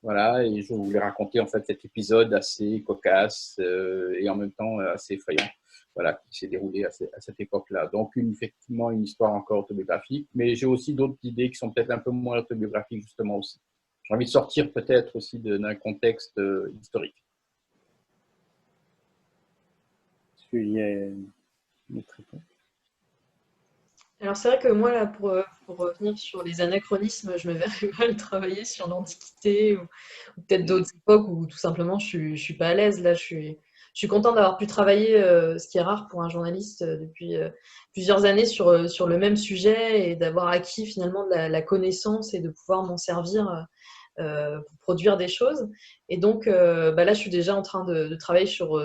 Voilà, et je voulais raconter en fait cet épisode assez cocasse et en même temps assez effrayant, voilà, qui s'est déroulé à cette époque-là. Donc effectivement une histoire encore autobiographique, mais j'ai aussi d'autres idées qui sont peut-être un peu moins autobiographiques justement aussi. J'ai envie de sortir peut-être aussi d'un contexte historique. Est-ce qu'il y a une autre réponse? Alors c'est vrai que moi, là, pour revenir sur les anachronismes, je me verrais mal travailler sur l'Antiquité ou peut-être d'autres époques où tout simplement je suis pas à l'aise. Là, je suis contente d'avoir pu travailler, ce qui est rare pour un journaliste, depuis plusieurs années sur le même sujet et d'avoir acquis finalement de la connaissance et de pouvoir m'en servir pour produire des choses. Et donc bah là, je suis déjà en train de travailler sur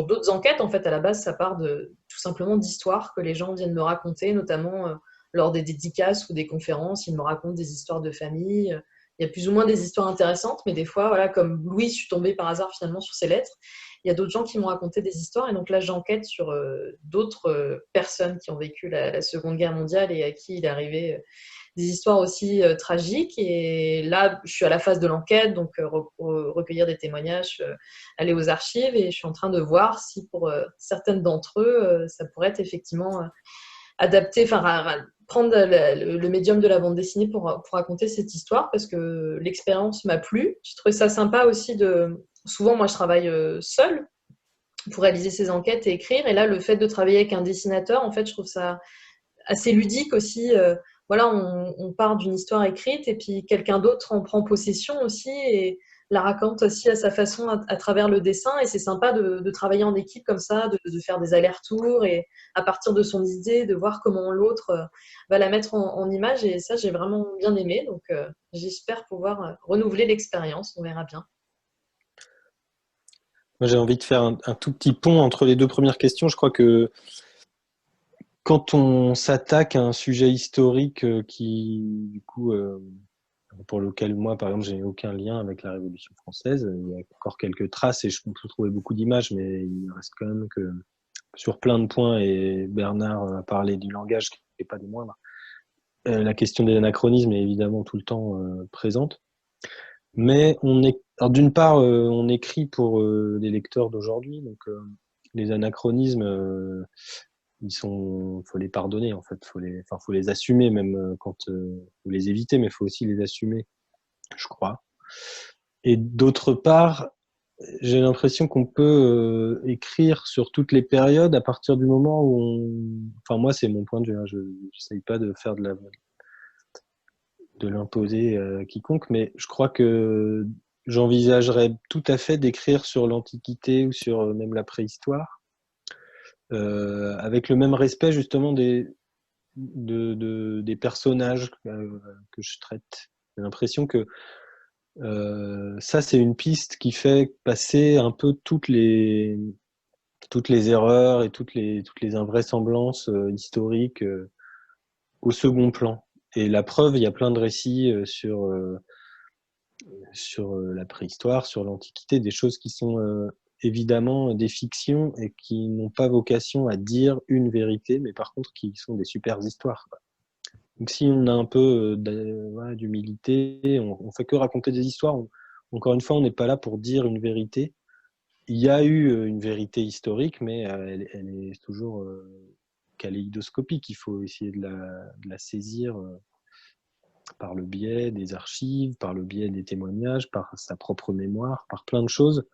d'autres enquêtes. En fait, à la base, ça part tout simplement d'histoires que les gens viennent me raconter, notamment lors des dédicaces ou des conférences. Ils me racontent des histoires de famille. Il y a plus ou moins des histoires intéressantes, mais des fois, voilà, comme Louis, je suis tombée par hasard finalement sur ses lettres. Il y a d'autres gens qui m'ont raconté des histoires, et donc là, j'enquête sur d'autres personnes qui ont vécu la Seconde Guerre mondiale et à qui il est arrivé des histoires aussi tragiques. Et là, je suis à la phase de l'enquête, donc recueillir des témoignages, aller aux archives, et je suis en train de voir si pour certaines d'entre eux, ça pourrait être effectivement adapté, enfin prendre le médium de la bande dessinée pour raconter cette histoire, parce que l'expérience m'a plu. J'ai trouvé ça sympa aussi Souvent, moi, je travaille seule pour réaliser ces enquêtes et écrire. Et là, le fait de travailler avec un dessinateur, en fait, je trouve ça assez ludique aussi. Voilà, on part d'une histoire écrite et puis quelqu'un d'autre en prend possession aussi et la raconte aussi à sa façon à travers le dessin. Et c'est sympa de travailler en équipe comme ça, de faire des allers-retours et à partir de son idée, de voir comment l'autre va la mettre en image. Et ça, j'ai vraiment bien aimé. Donc, j'espère pouvoir renouveler l'expérience. On verra bien. Moi, j'ai envie de faire un tout petit pont entre les deux premières questions. Je crois que quand on s'attaque à un sujet historique qui, du coup, pour lequel moi, par exemple, j'ai aucun lien avec la Révolution française, il y a encore quelques traces et je peux trouver beaucoup d'images, mais il reste quand même que sur plein de points, et Bernard a parlé du langage qui n'est pas des moindres, la question des anachronismes est évidemment tout le temps présente. Mais alors d'une part, on écrit pour les lecteurs d'aujourd'hui, donc les anachronismes, faut les pardonner en fait, faut les assumer même faut les éviter, mais faut aussi les assumer, je crois. Et d'autre part, j'ai l'impression qu'on peut écrire sur toutes les périodes à partir du moment enfin moi c'est mon point de vue, hein, je n'essaye pas de faire de l'imposer à quiconque, mais je crois que j'envisagerais tout à fait d'écrire sur l'Antiquité ou sur même la préhistoire, avec le même respect justement des personnages que je traite. J'ai l'impression que ça, c'est une piste qui fait passer un peu toutes les erreurs et toutes les invraisemblances historiques au second plan. Et la preuve, il y a plein de récits sur la préhistoire, sur l'Antiquité, des choses qui sont évidemment des fictions et qui n'ont pas vocation à dire une vérité, mais par contre qui sont des super histoires, quoi. Donc si on a un peu d'humilité, on fait que raconter des histoires. Encore une fois, on n'est pas là pour dire une vérité. Il y a eu une vérité historique, mais elle est toujours kaléidoscopique. Il faut essayer de la saisir par le biais des archives, par le biais des témoignages, par sa propre mémoire, par plein de choses.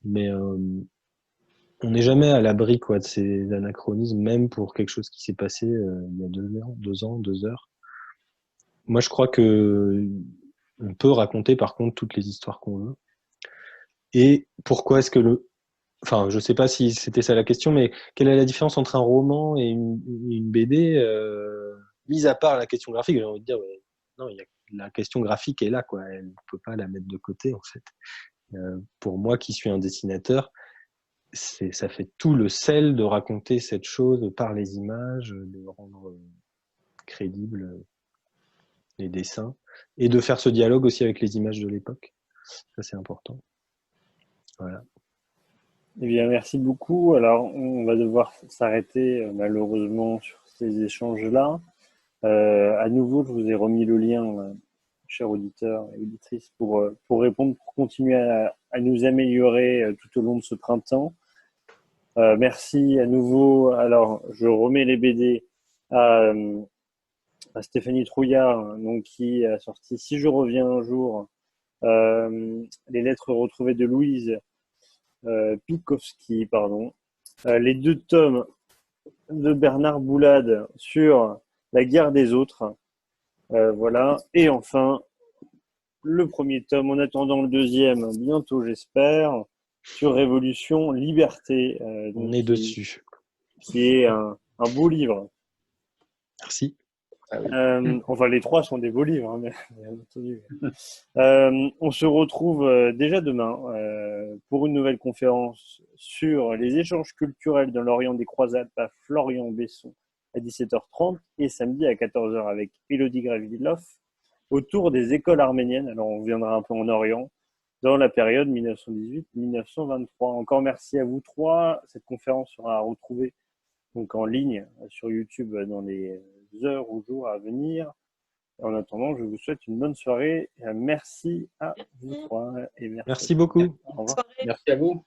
Mais on n'est jamais à l'abri de ces anachronismes, même pour quelque chose qui s'est passé il y a 2 heures. Moi, je crois que on peut raconter par contre toutes les histoires qu'on veut. Et pourquoi est-ce que enfin, je ne sais pas si c'était ça la question, mais quelle est la différence entre un roman et une BD, mis à part la question graphique? J'ai envie de dire, ouais, non, la question graphique est là, quoi. Elle ne peut pas la mettre de côté, en fait. Pour moi, qui suis un dessinateur, ça fait tout le sel de raconter cette chose par les images, de rendre crédible les dessins, et de faire ce dialogue aussi avec les images de l'époque. Ça, c'est important. Voilà. Eh bien, merci beaucoup. Alors, on va devoir s'arrêter malheureusement sur ces échanges-là. À nouveau, je vous ai remis le lien, chers auditeurs et auditrices, pour répondre, pour continuer à nous améliorer tout au long de ce printemps. Merci à nouveau. Alors, je remets les BD à Stéphanie Trouillard, donc, qui a sorti Si je reviens un jour, les lettres retrouvées de Louise Pikowski, pardon. Les 2 tomes de Bernard Boulade sur la guerre des autres. Voilà. Et enfin, le premier tome, en attendant le deuxième, bientôt j'espère, sur Révolution, Liberté. On est dessus. Qui est un beau livre. Merci. Enfin, les 3 sont des beaux livres, hein, bien entendu. On se retrouve déjà demain pour une nouvelle conférence sur les échanges culturels dans l'Orient des Croisades par Florian Besson à 17h30 et samedi à 14h avec Élodie Gravilov autour des écoles arméniennes. Alors, on viendra un peu en Orient dans la période 1918-1923. Encore merci à vous 3. Cette conférence sera à retrouver donc en ligne sur YouTube dans les heures ou jours à venir. En attendant, je vous souhaite une bonne soirée. Merci à vous 3. Et merci beaucoup. Au revoir. Merci à vous.